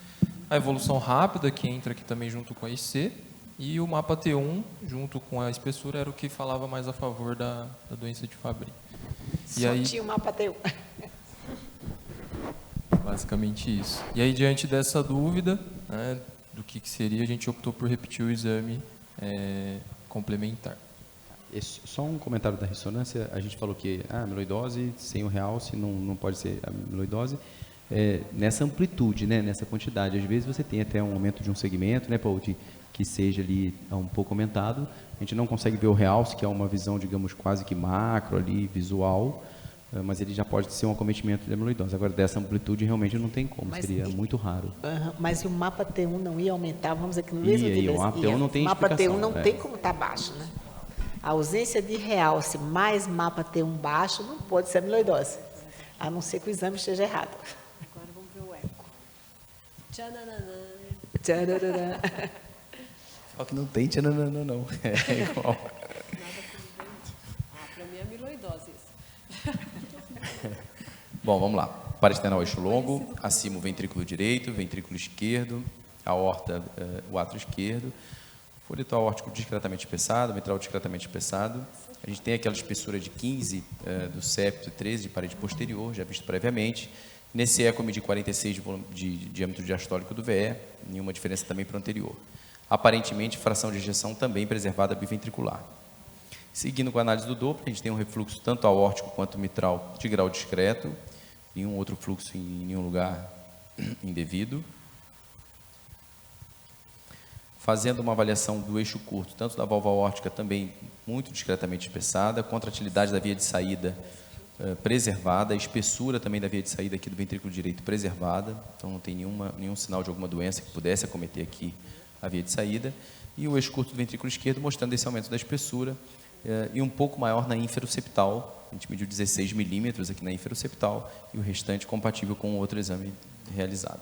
A evolução rápida, que entra aqui também junto com a IC, e o mapa T1, junto com a espessura, era o que falava mais a favor da doença de Fabry. Só aí, tinha o mapa T1. Basicamente isso. E aí, diante dessa dúvida, né, do que seria, a gente optou por repetir o exame complementar. Só um comentário da ressonância, a gente falou que a amiloidose sem o realce não pode ser amiloidose, nessa amplitude, né, nessa quantidade. Às vezes você tem até um aumento de um segmento, né, Paul, que seja ali um pouco aumentado, a gente não consegue ver o realce, que é uma visão, digamos, quase que macro ali, visual, mas ele já pode ser um acometimento de amiloidose. Agora, dessa amplitude realmente não tem como, seria muito raro. Mas o mapa T1 não ia aumentar, vamos dizer que no mesmo dia. O mapa T1 não tem explicação. O mapa T1 não tem como estar tá baixo, né? A ausência de realce mais mapa T1 baixo não pode ser amiloidose, a não ser que o exame esteja errado. Agora vamos ver o eco. Tchananã. Tchananã. Só que não tem tchananã, não. É igual. Para mim é amiloidose isso. Bom, vamos lá. Parasternal eixo longo, acima o ventrículo direito, ventrículo esquerdo, aorta, o átrio esquerdo. Folheto aórtico discretamente espessado, mitral discretamente espessado. A gente tem aquela espessura de 15 do septo e 13 de parede posterior, já visto previamente. Nesse eco, medir 46 de diâmetro diastólico do VE, nenhuma diferença também para o anterior. Aparentemente, fração de ejeção também preservada biventricular. Seguindo com a análise do Doppler, a gente tem um refluxo tanto aórtico quanto mitral de grau discreto, nenhum outro fluxo em nenhum lugar indevido. Fazendo uma avaliação do eixo curto, tanto da válvula aórtica também muito discretamente espessada, contratilidade da via de saída preservada, a espessura também da via de saída aqui do ventrículo direito preservada, então não tem nenhum sinal de alguma doença que pudesse acometer aqui a via de saída, e o eixo curto do ventrículo esquerdo mostrando esse aumento da espessura e um pouco maior na inferoceptal, a gente mediu 16 milímetros aqui na inferoceptal e o restante compatível com o outro exame realizado.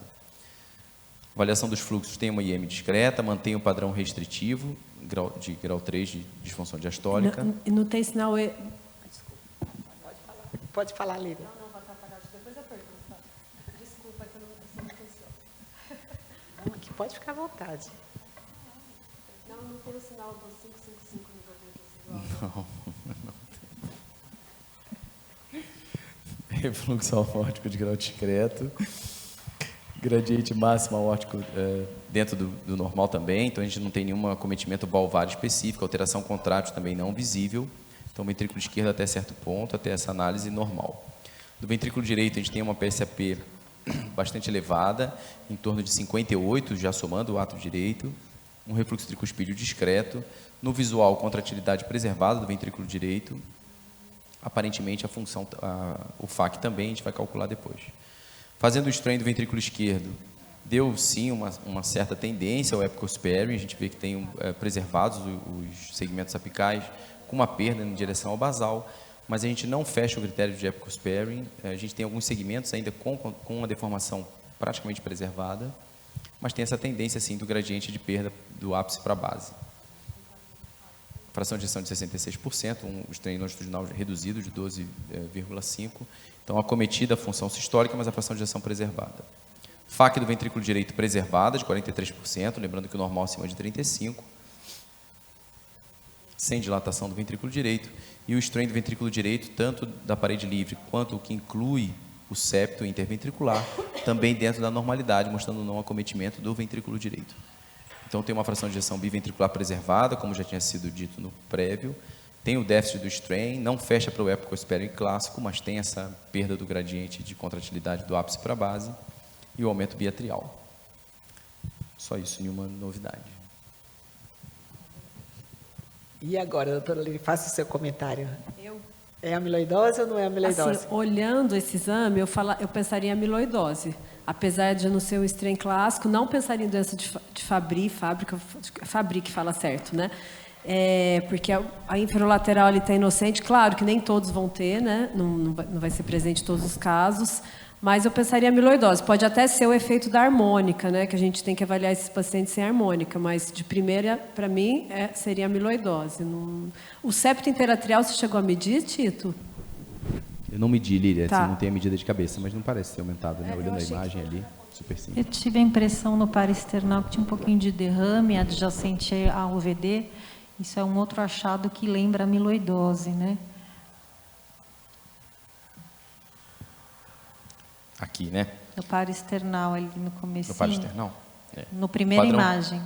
Avaliação dos fluxos tem uma IM discreta, mantém o padrão restritivo, de grau 3 de disfunção diastólica. Não tem sinal... Desculpa. Pode falar, Lívia. Não, vai atrapalhar. Depois eu pergunto. Desculpa, que eu não funciona. Não, aqui pode ficar à vontade. Não tem o sinal do 555 no documento. Não. Refluxo aórtico de grau discreto. Gradiente máximo aórtico dentro do normal também, então a gente não tem nenhum acometimento valvar específico, alteração contrátil também não visível, então ventrículo esquerdo até certo ponto, até essa análise normal. Do ventrículo direito a gente tem uma PSAP bastante elevada, em torno de 58, já somando o átrio direito, um refluxo tricuspídeo discreto, no visual contratilidade preservada do ventrículo direito, aparentemente a função, o FAC também a gente vai calcular depois. Fazendo o strain do ventrículo esquerdo, deu sim uma certa tendência ao epical sparing, a gente vê que tem preservados os segmentos apicais com uma perda em direção ao basal, mas a gente não fecha o critério de epical sparing. A gente tem alguns segmentos ainda com uma deformação praticamente preservada, mas tem essa tendência, assim, do gradiente de perda do ápice para a base. Fração de ejeção de 66%, o strain longitudinal reduzido de 12,5%. Então, acometida a função sistólica, mas a fração de ejeção preservada. FAC do ventrículo direito preservada, de 43%, lembrando que o normal acima de 35%, sem dilatação do ventrículo direito. E o strain do ventrículo direito, tanto da parede livre quanto o que inclui o septo interventricular, também dentro da normalidade, mostrando o não acometimento do ventrículo direito. Então, tem uma fração de ejeção biventricular preservada, como já tinha sido dito no prévio. Tem o déficit do strain, não fecha para o epical sparing clássico, mas tem essa perda do gradiente de contratilidade do ápice para a base e o aumento biatrial. Só isso, nenhuma novidade. E agora, doutora Lili, faça o seu comentário. É amiloidose ou não é amiloidose? Assim, olhando esse exame, eu pensaria em amiloidose. Apesar de não ser um strain clássico, não pensaria em doença de Fabry que fala certo, né? Porque a inferolateral ali está inocente, claro que nem todos vão ter, né? Não vai ser presente em todos os casos, mas eu pensaria em amiloidose. Pode até ser o efeito da harmônica, né? Que a gente tem que avaliar esses pacientes sem harmônica, mas de primeira, para mim, seria amiloidose. O septo interatrial, você chegou a medir, Tito? Eu não medi, Lília, Tá. assim, não tenho a medida de cabeça, mas não parece ter aumentado, né? Olhando a imagem ali, super simples. Eu tive a impressão no parasternal que tinha um pouquinho de derrame adjacente à UVD. Isso é um outro achado que lembra amiloidose, né? Aqui, né? No parasternal, ali no comecinho. No parasternal? No primeira Padrão. imagem.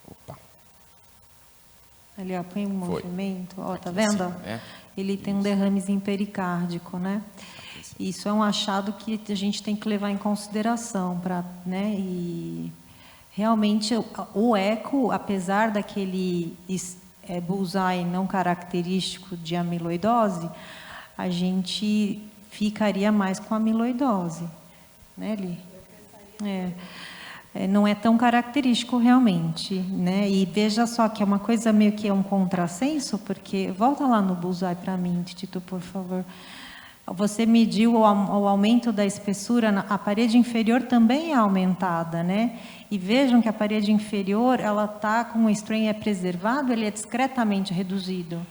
Opa. Ali, ó, põe um Foi. movimento. Ó, tá Aqui em vendo? cima, né? Ele tem um derramezinho pericárdico, né? Isso é um achado que a gente tem que levar em consideração, né? E realmente o eco, apesar daquele bullseye não característico de amiloidose, a gente ficaria mais com amiloidose, né, Li? Não é tão característico realmente, né? E veja só que é uma coisa meio que é um contrassenso, porque volta lá no bullseye para mim, Tito, por favor. Você mediu o aumento da espessura, a parede inferior também é aumentada, né? E vejam que a parede inferior, ela está com o strain preservado, ele é discretamente reduzido.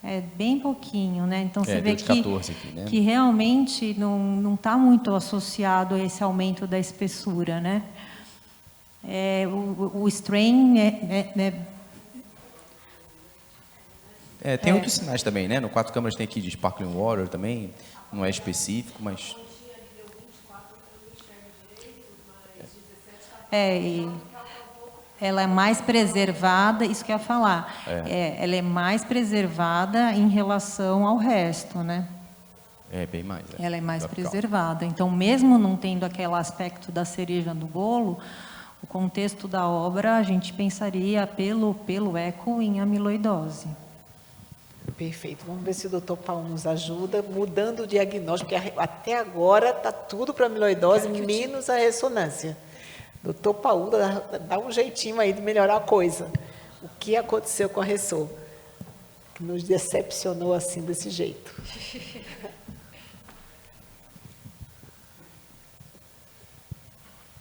É bem pouquinho, né? Então você vê de 14 aqui, né? que realmente não está muito associado a esse aumento da espessura, né? O strain tem outros sinais também, né? No 4 câmeras tem aqui de sparkling water também, não é específico, mas... Ela é mais preservada, isso que eu ia falar. Ela é mais preservada em relação ao resto, né? Bem mais. Ela é mais preservada. Então, mesmo não tendo aquele aspecto da cereja do bolo, o contexto da obra, a gente pensaria pelo eco em amiloidose. Perfeito. Vamos ver se o doutor Paulo nos ajuda, mudando o diagnóstico, porque até agora está tudo para amiloidose, menos a ressonância. Doutor Paulo, dá um jeitinho aí de melhorar a coisa. O que aconteceu com a Ressor? Que nos decepcionou assim, desse jeito.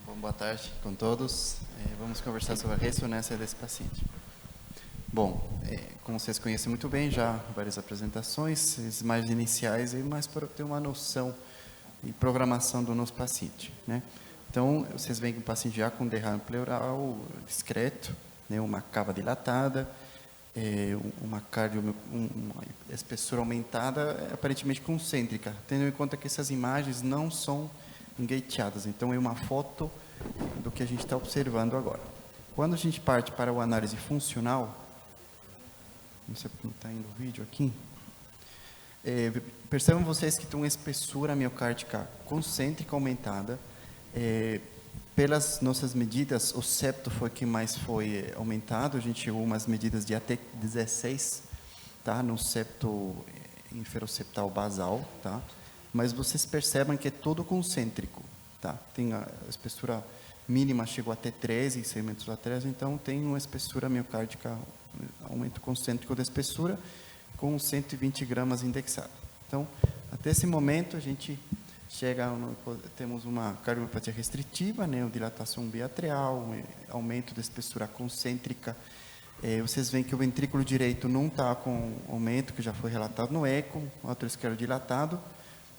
Bom, boa tarde com todos. Vamos conversar sobre a ressonância desse paciente. Bom, como vocês conhecem muito bem, já várias apresentações, as mais iniciais, mas para ter uma noção e programação do nosso paciente, né? Então, vocês veem que o paciente já com derrame pleural discreto, né, uma cava dilatada, uma espessura aumentada, aparentemente concêntrica, tendo em conta que essas imagens não são engateadas. Então, é uma foto do que a gente está observando agora. Quando a gente parte para a análise funcional, não sei como está indo o vídeo aqui, percebam vocês que tem uma espessura miocárdica concêntrica aumentada. Pelas nossas medidas, o septo foi que mais foi aumentado. A gente viu umas medidas de até 16, tá? No septo inferoceptal basal, tá? Mas vocês percebem que é todo concêntrico, tá? Tem a espessura mínima chegou até 13 segmentos laterais, então tem uma espessura miocárdica, aumento concêntrico da espessura, com 120 gramas indexado. Então, até esse momento, a gente temos uma cardiomiopatia restritiva, né, uma dilatação biatrial, um aumento da espessura concêntrica. Vocês veem que o ventrículo direito não está com aumento, que já foi relatado no eco, o ato esquerdo dilatado,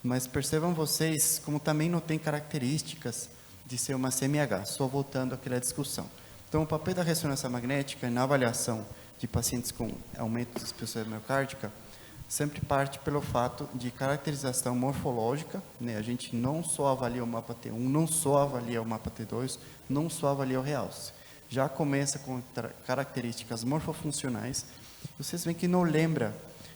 mas percebam vocês como também não tem características de ser uma CMH, só voltando àquela discussão. Então, o papel da ressonância magnética na avaliação de pacientes com aumento da espessura miocárdica sempre parte pelo fato de caracterização morfológica, né? A gente não só avalia o mapa T1, não só avalia o mapa T2, não só avalia o realce. Já começa com características morfofuncionais. Vocês veem que não lembra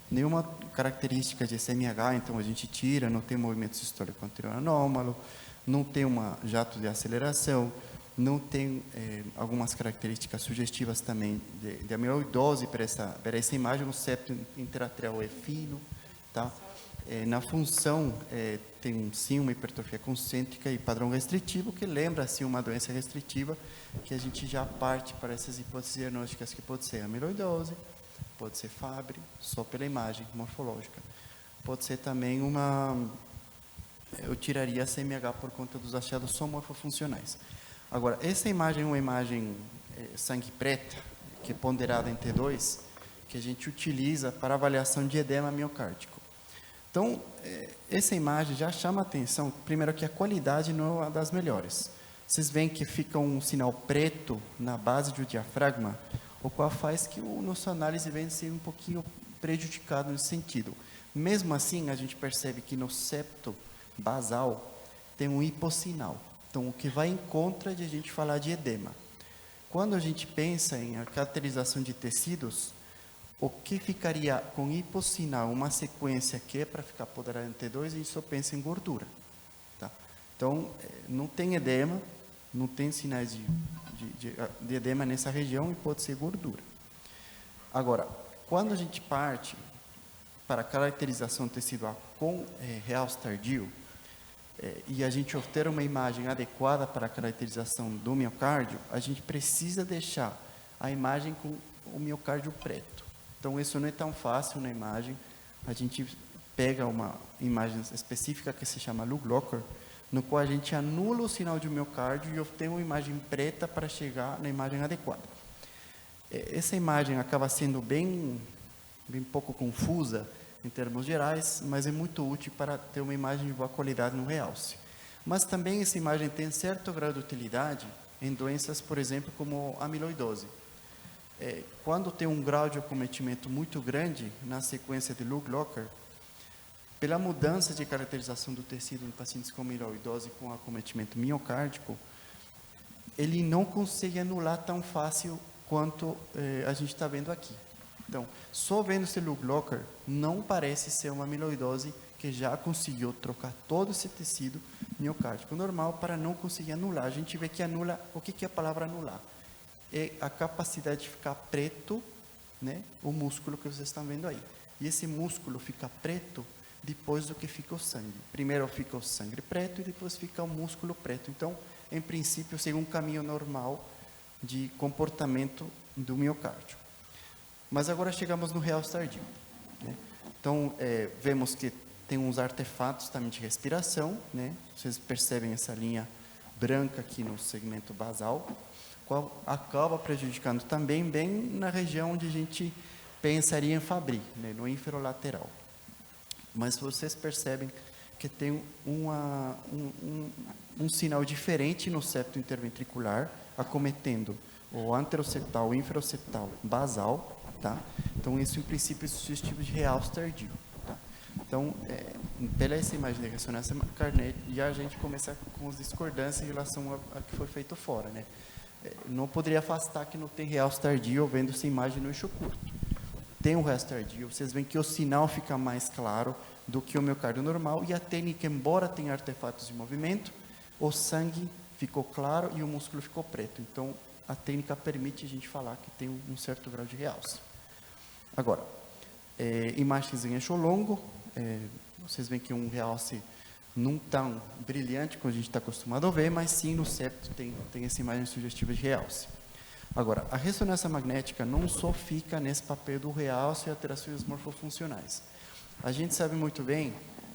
nenhuma característica de SMH, então a gente tira, não tem movimento sistólico anterior anômalo, não tem um jato de aceleração, não tem algumas características sugestivas também de amiloidose para essa imagem. O septo interatrial é fino, tá? Na função, tem sim uma hipertrofia concêntrica e padrão restritivo, que lembra assim uma doença restritiva, que a gente já parte para essas hipóteses diagnósticas, que pode ser amiloidose, pode ser Fabry, só pela imagem morfológica. Pode ser também eu tiraria a CMH por conta dos achados só morfofuncionais. Agora, essa imagem é uma imagem sangue preta, que é ponderada em T2, que a gente utiliza para avaliação de edema miocárdico. Então, essa imagem já chama a atenção, primeiro que a qualidade não é uma das melhores. Vocês veem que fica um sinal preto na base do diafragma, o qual faz que a nossa análise venha a ser um pouquinho prejudicado nesse sentido. Mesmo assim, a gente percebe que no septo basal tem um hipossinal. Então, o que vai em contra de a gente falar de edema. Quando a gente pensa em caracterização de tecidos, o que ficaria com hipossinal, uma sequência que é para ficar ponderada em T2, a gente só pensa em gordura. Tá? Então, não tem edema, não tem sinais de edema nessa região e pode ser gordura. Agora, quando a gente parte para a caracterização do tecido A com realce tardio, e a gente obter uma imagem adequada para a caracterização do miocárdio, a gente precisa deixar a imagem com o miocárdio preto. Então, isso não é tão fácil na imagem. A gente pega uma imagem específica que se chama Lug-Locker, no qual a gente anula o sinal de miocárdio e obtém uma imagem preta para chegar na imagem adequada. Essa imagem acaba sendo bem pouco confusa em termos gerais, mas é muito útil para ter uma imagem de boa qualidade no realce. Mas também essa imagem tem certo grau de utilidade em doenças, por exemplo, como a amiloidose. Quando tem um grau de acometimento muito grande na sequência de Lug-Locker, pela mudança de caracterização do tecido em pacientes com amiloidose com acometimento miocárdico, ele não consegue anular tão fácil quanto a gente está vendo aqui. Então, só vendo esse Lug-Locker, não parece ser uma amiloidose que já conseguiu trocar todo esse tecido miocárdico normal para não conseguir anular. A gente vê que anula, o que é a palavra anular? É a capacidade de ficar preto, né, o músculo que vocês estão vendo aí. E esse músculo fica preto depois do que fica o sangue. Primeiro fica o sangue preto e depois fica o músculo preto. Então, em princípio, segue um caminho normal de comportamento do miocárdio. Mas agora chegamos no realce tardio, né? Então, vemos que tem uns artefatos também de respiração, né? Vocês percebem essa linha branca aqui no segmento basal, qual acaba prejudicando também bem na região onde a gente pensaria em Fabry, né? No ínferolateral. Mas vocês percebem que tem um sinal diferente no septo interventricular, acometendo o anteroceptal, o inferoceptal basal, tá? Então, isso, em princípio, é sugestivo de realce tardio. Tá? Então, pela essa imagem de ressonância magnética, já a gente começa com as discordâncias em relação a que foi feito fora, né? Não poderia afastar que não tem realce tardio vendo essa imagem no eixo curto. Tem um realce tardio, vocês veem que o sinal fica mais claro do que o miocárdio normal, e a técnica, embora tenha artefatos de movimento, o sangue ficou claro e o músculo ficou preto. Então, a técnica permite a gente falar que tem um certo grau de realce. Agora, imagens em eixo longo, vocês veem que um realce não tão brilhante como a gente está acostumado a ver, mas sim no septo tem essa imagem sugestiva de realce. Agora, a ressonância magnética não só fica nesse papel do realce e alterações morfofuncionais. A gente sabe muito bem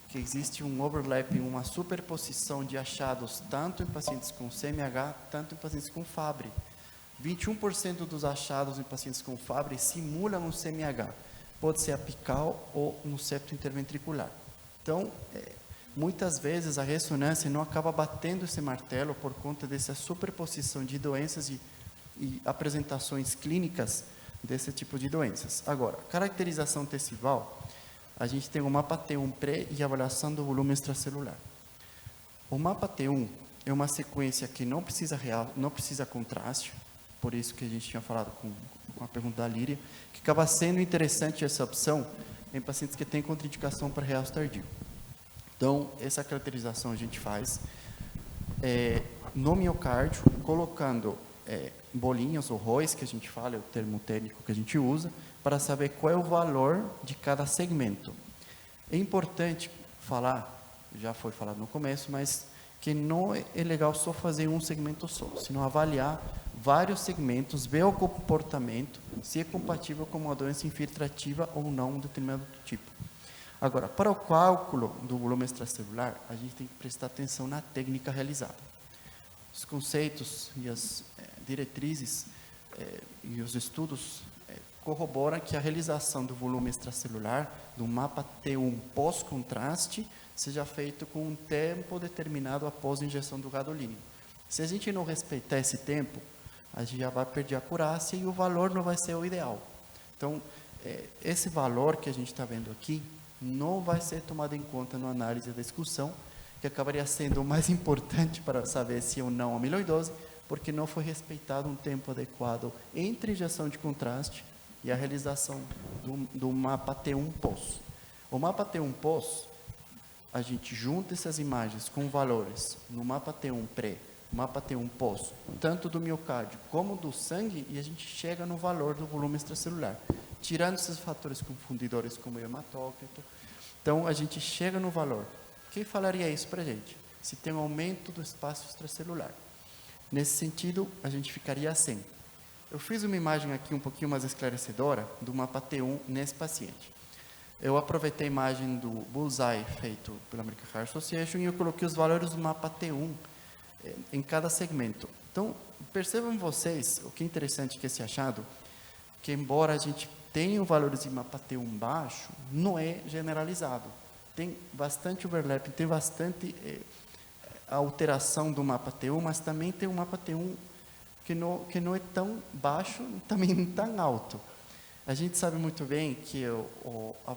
que existe um overlapping, uma superposição de achados, tanto em pacientes com CMH, tanto em pacientes com Fabry. 21% dos achados em pacientes com Fabry simulam um CMH. Pode ser apical ou no septo interventricular. Então, muitas vezes a ressonância não acaba batendo esse martelo por conta dessa superposição de doenças e apresentações clínicas desse tipo de doenças. Agora, caracterização tecival, a gente tem o mapa T1 pré e avaliação do volume extracelular. O mapa T1 é uma sequência que não precisa contraste, por isso que a gente tinha falado com a pergunta da Líria, que acaba sendo interessante essa opção em pacientes que têm contraindicação para realce tardio. Então, essa caracterização a gente faz no miocárdio, colocando bolinhas ou róis, que a gente fala, é o termo técnico que a gente usa, para saber qual é o valor de cada segmento. É importante falar, já foi falado no começo, mas que não é legal só fazer um segmento só, senão avaliar vários segmentos, ver o comportamento, se é compatível com uma doença infiltrativa ou não, de determinado tipo. Agora, para o cálculo do volume extracelular, a gente tem que prestar atenção na técnica realizada. Os conceitos e as diretrizes e os estudos corroboram que a realização do volume extracelular do mapa T1 pós-contraste seja feito com um tempo determinado após a injeção do gadolínio. Se a gente não respeitar esse tempo, a gente já vai perder a acurácia e o valor não vai ser o ideal. Então, esse valor que a gente está vendo aqui não vai ser tomado em conta na análise da discussão, que acabaria sendo o mais importante para saber se ou não amiloidose, porque não foi respeitado um tempo adequado entre a injeção de contraste e a realização do mapa T1 pós. O mapa T1 pós, a gente junta essas imagens com valores no mapa T1 pré, mapa T1 pós, tanto do miocárdio como do sangue, e a gente chega no valor do volume extracelular, tirando esses fatores confundidores como o hematócrito. Então, a gente chega no valor. Quem falaria isso para a gente? Se tem um aumento do espaço extracelular. Nesse sentido, a gente ficaria assim. Eu fiz uma imagem aqui um pouquinho mais esclarecedora do mapa T1 nesse paciente. Eu aproveitei a imagem do bullseye feito pela American Heart Association e eu coloquei os valores do mapa T1 em cada segmento. Então, percebam vocês, o que é interessante que esse achado, que embora a gente tenha valores de mapa T1 baixo, não é generalizado. Tem bastante overlap, tem bastante alteração do mapa T1, mas também tem um mapa T1 que não é tão baixo, também não tão alto. A gente sabe muito bem que a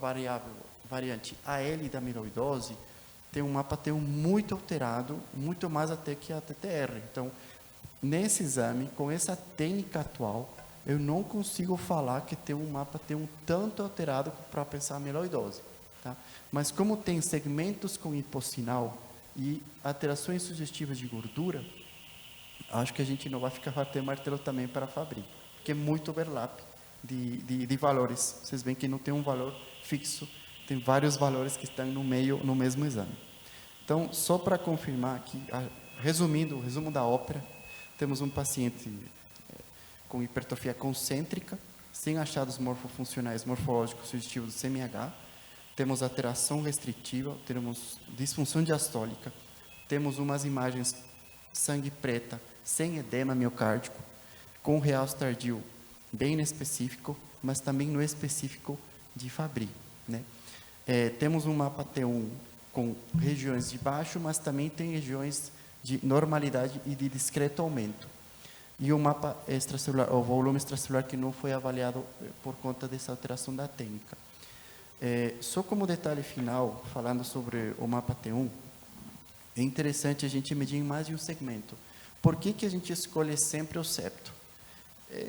variante AL da amiloidose tem um mapa T1 muito alterado, muito mais até que a TTR. Então, nesse exame, com essa técnica atual, eu não consigo falar que tem um mapa T1 tanto alterado para pensar amiloidose. Tá? Mas como tem segmentos com hipossinal e alterações sugestivas de gordura, acho que a gente não vai ficar batendo martelo também para a Fabry, porque é muito overlap de valores. Vocês veem que não tem um valor fixo, tem vários valores que estão no mesmo exame. Então, só para confirmar aqui, resumindo, o resumo da ópera, temos um paciente com hipertrofia concêntrica, sem achados morfofuncionais morfológicos sugestivos do CMH, temos alteração restritiva, temos disfunção diastólica, temos umas imagens sangue preta, sem edema miocárdico, com realce tardio bem inespecífico, mas também no específico de Fabry, né? Temos um mapa T1 com regiões de baixo, mas também tem regiões de normalidade e de discreto aumento. E o mapa extracelular, o volume extracelular que não foi avaliado por conta dessa alteração da técnica. Só como detalhe final, falando sobre o mapa T1, é interessante a gente medir em mais de um segmento. Por que a gente escolhe sempre o septo?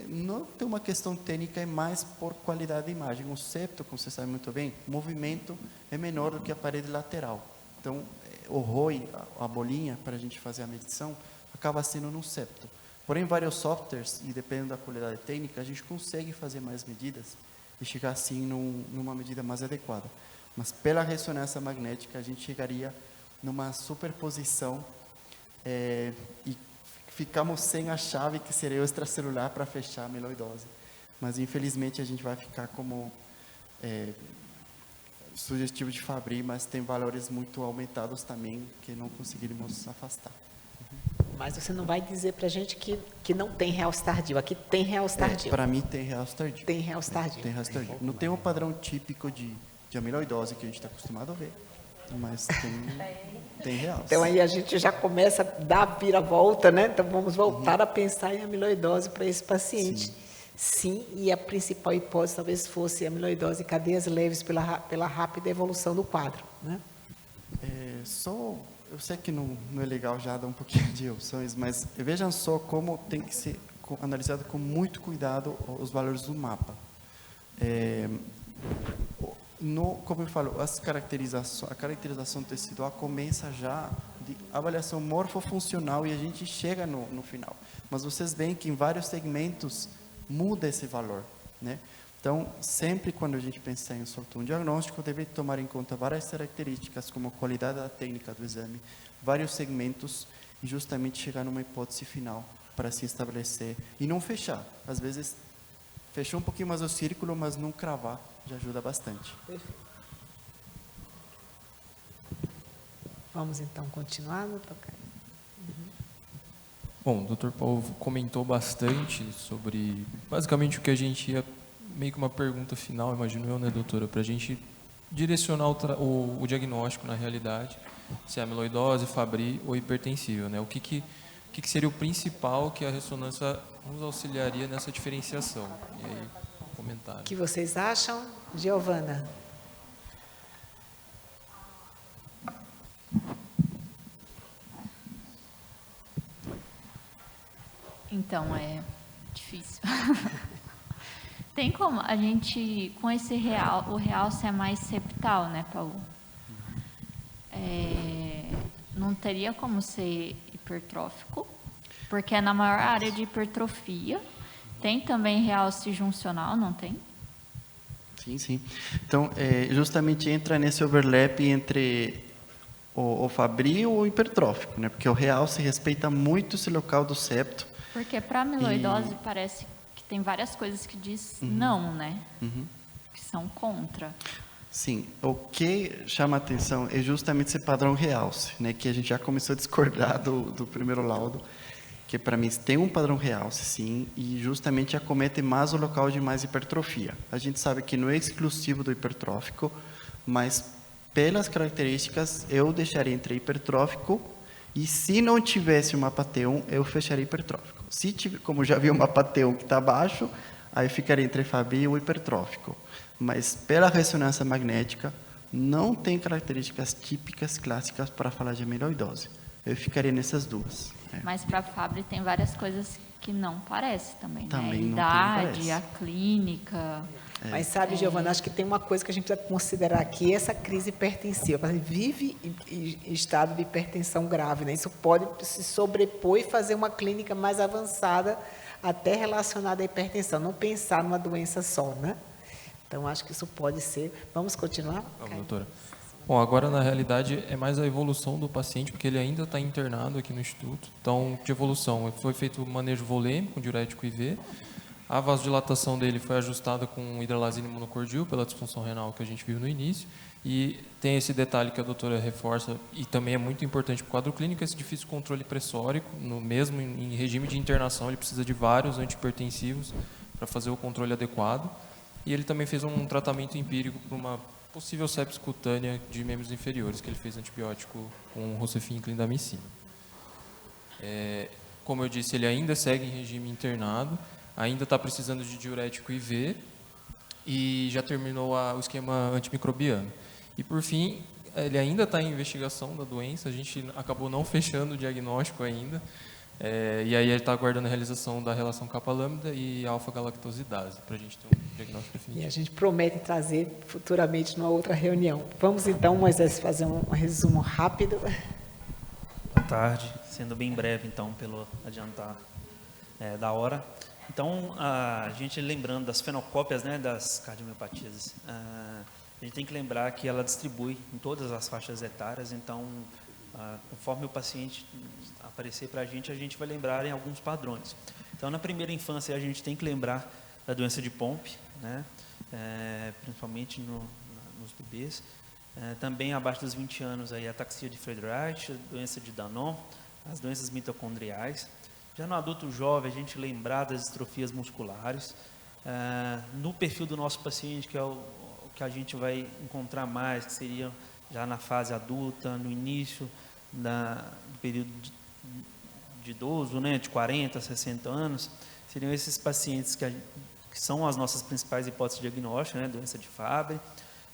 Não tem uma questão técnica, é mais por qualidade de imagem. O septo, como você sabe muito bem, o movimento é menor do que a parede lateral. Então, o ROI, a bolinha, para a gente fazer a medição, acaba sendo no septo. Porém, vários softwares, e dependendo da qualidade técnica, a gente consegue fazer mais medidas e chegar assim numa medida mais adequada. Mas pela ressonância magnética, a gente chegaria numa superposição e ficamos sem a chave que seria o extracelular para fechar a amiloidose. Mas, infelizmente, a gente vai ficar como sugestivo de Fabry, mas tem valores muito aumentados também que não conseguiríamos afastar. Mas você não vai dizer para a gente que não tem realce tardio. Aqui tem realce tardio. Para mim, tem realce tardio. Tem realce tardio. Tem realce tardio. Não tem um padrão típico de amiloidose que a gente está acostumado a ver, mas tem realce. Então, aí a gente já começa a dar a vira-volta, né? Então, vamos voltar a pensar em amiloidose para esse paciente. Sim, e a principal hipótese talvez fosse amiloidose em cadeias leves pela rápida evolução do quadro, né? Eu sei que não é legal já dar um pouquinho de opções, mas vejam só como tem que ser analisado com muito cuidado os valores do mapa. Como eu falo, a caracterização tecidual começa já de avaliação morfofuncional e a gente chega no final. Mas vocês veem que em vários segmentos muda esse valor, né? Então, sempre quando a gente pensar em um diagnóstico, deve tomar em conta várias características, como a qualidade da técnica do exame, vários segmentos, e justamente chegar numa hipótese final para se estabelecer e não fechar. Às vezes, fechou um pouquinho mais o círculo, mas não cravar, já ajuda bastante. Perfeito. Vamos, então, continuar, doutor Caio? Bom, o Dr. Paulo comentou bastante sobre, basicamente, o que a gente ia, meio que uma pergunta final, imagino eu, né, doutora, para a gente direcionar o diagnóstico na realidade, se é amiloidose, Fabry ou hipertensível, né? O que seria o principal que a ressonância nos auxiliaria nessa diferenciação? E aí, comentário. O que vocês acham, Giovana? Então, é difícil. Tem como a gente, com esse o realce é mais septal, né, Paulo? Não teria como ser hipertrófico, porque é na maior área de hipertrofia. Tem também realce juncional, não tem? Sim. Então, justamente entra nesse overlap entre o Fabry ou o hipertrófico, né? Porque o realce respeita muito esse local do septo. Porque para amiloidose parece que tem várias coisas que diz não, né? Que são contra. Sim, o que chama a atenção é justamente esse padrão realce, né? Que a gente já começou a discordar do primeiro laudo, que para mim tem um padrão realce, sim, e justamente acomete mais o local de mais hipertrofia. A gente sabe que não é exclusivo do hipertrófico, mas pelas características eu deixaria entre hipertrófico e se não tivesse o mapa T1, eu fecharia hipertrófico. Se tiver, como já vi o mapa T1 que está abaixo, aí ficaria entre Fabry e o hipertrófico. Mas pela ressonância magnética, não tem características típicas, clássicas para falar de amiloidose. Eu ficaria nessas duas. Mas para Fabry tem várias coisas que não parece também, né? A não idade, a clínica. Mas sabe, Giovana, acho que tem uma coisa que a gente precisa considerar aqui, essa crise hipertensiva. A gente vive em estado de hipertensão grave, né? Isso pode se sobrepor e fazer uma clínica mais avançada, até relacionada à hipertensão, não pensar numa doença só, né? Então, acho que isso pode ser. Vamos continuar? Vamos, doutora. Bom, agora, na realidade, é mais a evolução do paciente, porque ele ainda está internado aqui no Instituto. Então, de evolução, foi feito o manejo volêmico, diurético IV. A vasodilatação dele foi ajustada com hidralazina e monocordil, pela disfunção renal que a gente viu no início. E tem esse detalhe que a doutora reforça, e também é muito importante para o quadro clínico, esse difícil controle pressórico. Mesmo em regime de internação, ele precisa de vários antihipertensivos para fazer o controle adequado. E ele também fez um tratamento empírico para uma possível sepsis cutânea de membros inferiores, que ele fez antibiótico com Rocefin e clindamicina. Como eu disse, ele ainda segue em regime internado, ainda está precisando de diurético IV e já terminou o esquema antimicrobiano. E, por fim, ele ainda está em investigação da doença, a gente acabou não fechando o diagnóstico ainda, e aí ele está aguardando a realização da relação capa-lambda e alfa-galactosidase, para a gente ter um diagnóstico definitivo. E a gente promete trazer futuramente numa outra reunião. Vamos então, Moisés, fazer um resumo rápido. Boa tarde, sendo bem breve então, pelo adiantar da hora. Então, a gente lembrando das fenocópias, né, das cardiomiopatias, a gente tem que lembrar que ela distribui em todas as faixas etárias, então Conforme o paciente aparecer para a gente vai lembrar em alguns padrões. Então, na primeira infância, a gente tem que lembrar da doença de Pompe, né? Principalmente nos bebês. Também, abaixo dos 20 anos, aí, a ataxia de Friedreich, a doença de Danon, as doenças mitocondriais. Já no adulto jovem, a gente lembrar das distrofias musculares. No perfil do nosso paciente, que é o que a gente vai encontrar mais, que seria já na fase adulta, no início do período de idoso, né, de 40, 60 anos, seriam esses pacientes que são as nossas principais hipóteses de diagnóstico, né, doença de Fabry.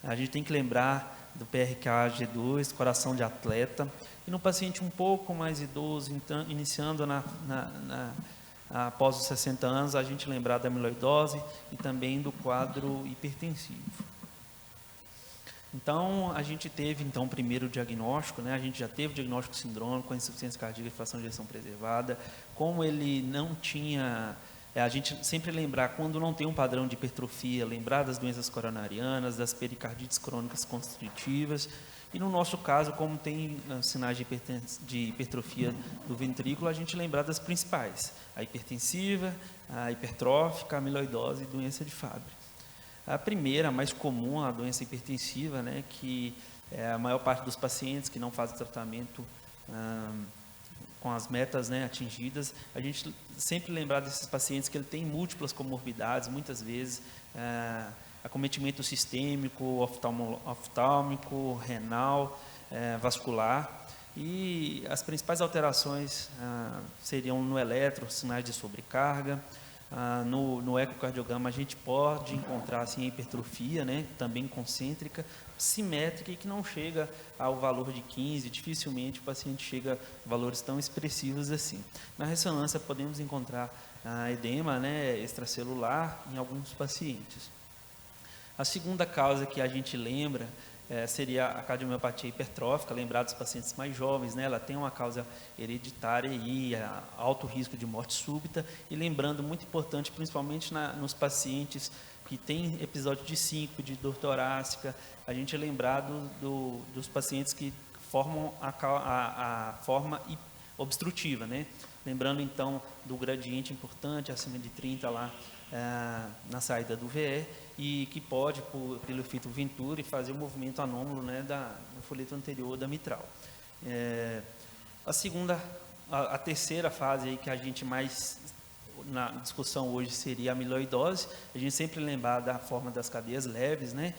A gente tem que lembrar do PRKG2, coração de atleta, e no paciente um pouco mais idoso, então, iniciando após os 60 anos, a gente lembrar da amiloidose e também do quadro hipertensivo. Então, a gente teve, então, o primeiro diagnóstico, né? A gente já teve o diagnóstico sindrômico, com insuficiência cardíaca e fração de ejeção preservada. Como ele não tinha... a gente sempre lembrar, quando não tem um padrão de hipertrofia, lembrar das doenças coronarianas, das pericardites crônicas constritivas. E no nosso caso, como tem sinais de hipertrofia do ventrículo, a gente lembrar das principais. A hipertensiva, a hipertrófica, a amiloidose e doença de Fabry. A primeira, a mais comum, a doença hipertensiva, né, que é a maior parte dos pacientes que não fazem tratamento com as metas, né, atingidas. A gente sempre lembrar desses pacientes que ele tem múltiplas comorbidades, muitas vezes acometimento sistêmico, oftálmico, renal, vascular. E as principais alterações seriam no eletro, sinais de sobrecarga. No ecocardiograma a gente pode encontrar assim, a hipertrofia, né, também concêntrica, simétrica e que não chega ao valor de 15, dificilmente o paciente chega a valores tão expressivos assim. Na ressonância podemos encontrar edema, né, extracelular em alguns pacientes. A segunda causa que a gente lembra seria a cardiomiopatia hipertrófica, lembrar dos pacientes mais jovens, né? Ela tem uma causa hereditária e alto risco de morte súbita, e lembrando, muito importante, principalmente nos pacientes que têm episódio de síncope, de dor torácica, a gente lembrar dos pacientes que formam a forma obstrutiva, né? Lembrando então do gradiente importante, acima de 30 lá, na saída do VE, e que pode, pelo efeito Venturi, fazer um movimento anômalo, né, no folheto anterior da mitral. A terceira fase aí que a gente mais, na discussão hoje, seria a amiloidose. A gente sempre lembrar da forma das cadeias leves, né,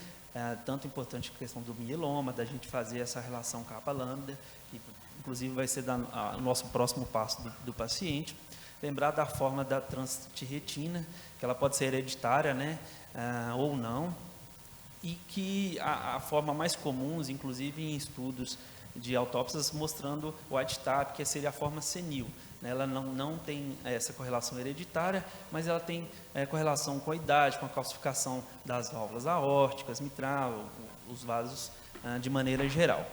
tanto importante a questão do mieloma, da gente fazer essa relação capa-lambda, que inclusive vai ser o nosso próximo passo do paciente. Lembrar da forma da transtirretina, que ela pode ser hereditária, né, ou não, e que a forma mais comum, inclusive em estudos de autópsias, mostrando o white type, que seria a forma senil. Ela não tem essa correlação hereditária, mas ela tem correlação com a idade, com a calcificação das válvulas aórticas, mitral, os vasos de maneira geral.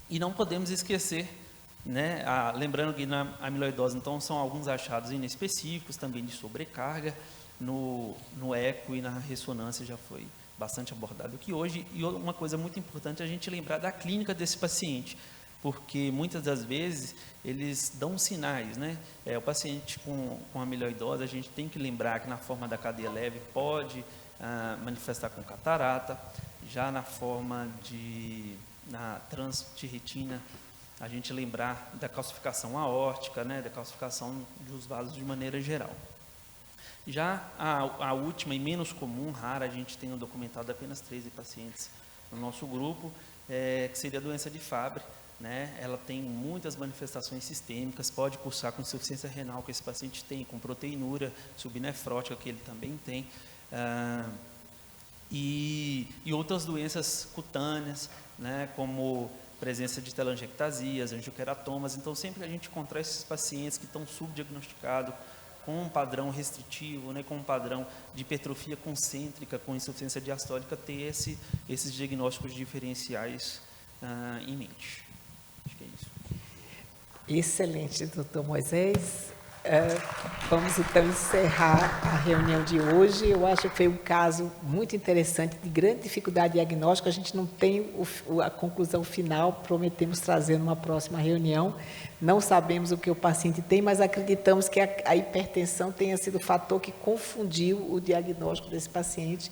E não podemos esquecer, né, lembrando que na amiloidose, então, são alguns achados inespecíficos, também de sobrecarga, no eco e na ressonância já foi bastante abordado aqui hoje. E uma coisa muito importante é a gente lembrar da clínica desse paciente, porque muitas das vezes eles dão sinais, né? O paciente com amiloidose, a gente tem que lembrar que na forma da cadeia leve pode manifestar com catarata, já na forma na transtirretina, a gente lembrar da calcificação aórtica, né, da calcificação dos vasos de maneira geral. Já a última e menos comum, rara, a gente tem documentado apenas 13 pacientes no nosso grupo, que seria a doença de Fabry, né? Ela tem muitas manifestações sistêmicas, pode cursar com insuficiência renal, que esse paciente tem, com proteinúria subnefrótica, que ele também tem, e outras doenças cutâneas, né, como presença de telangiectasias, angioqueratomas. Então, sempre que a gente encontrar esses pacientes que estão subdiagnosticados, com um padrão restritivo, né, com um padrão de hipertrofia concêntrica, com insuficiência diastólica, ter esses diagnósticos diferenciais em mente. Acho que é isso. Excelente, doutor Moisés. Vamos então encerrar a reunião de hoje. Eu acho que foi um caso muito interessante, de grande dificuldade diagnóstica. A gente não tem a conclusão final, prometemos trazer numa próxima reunião. Não sabemos o que o paciente tem, mas acreditamos que a hipertensão tenha sido o fator que confundiu o diagnóstico desse paciente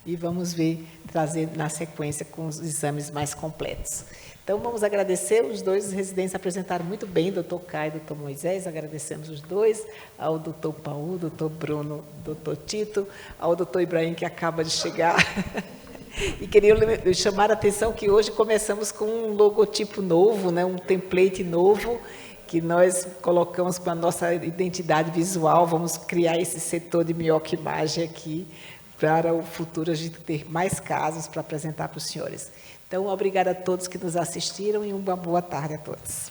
e vamos ver, trazer na sequência com os exames mais completos. Então, vamos agradecer, os dois residentes apresentaram muito bem, doutor Caio e doutor Moisés, agradecemos os dois, ao doutor Paulo, doutor Bruno, doutor Tito, ao doutor Ibrahim, que acaba de chegar. E queria chamar a atenção que hoje começamos com um logotipo novo, né, um template novo, que nós colocamos com a nossa identidade visual, vamos criar esse setor de mioquimagem aqui, para o futuro a gente ter mais casos para apresentar para os senhores. Então, obrigada a todos que nos assistiram e uma boa tarde a todos.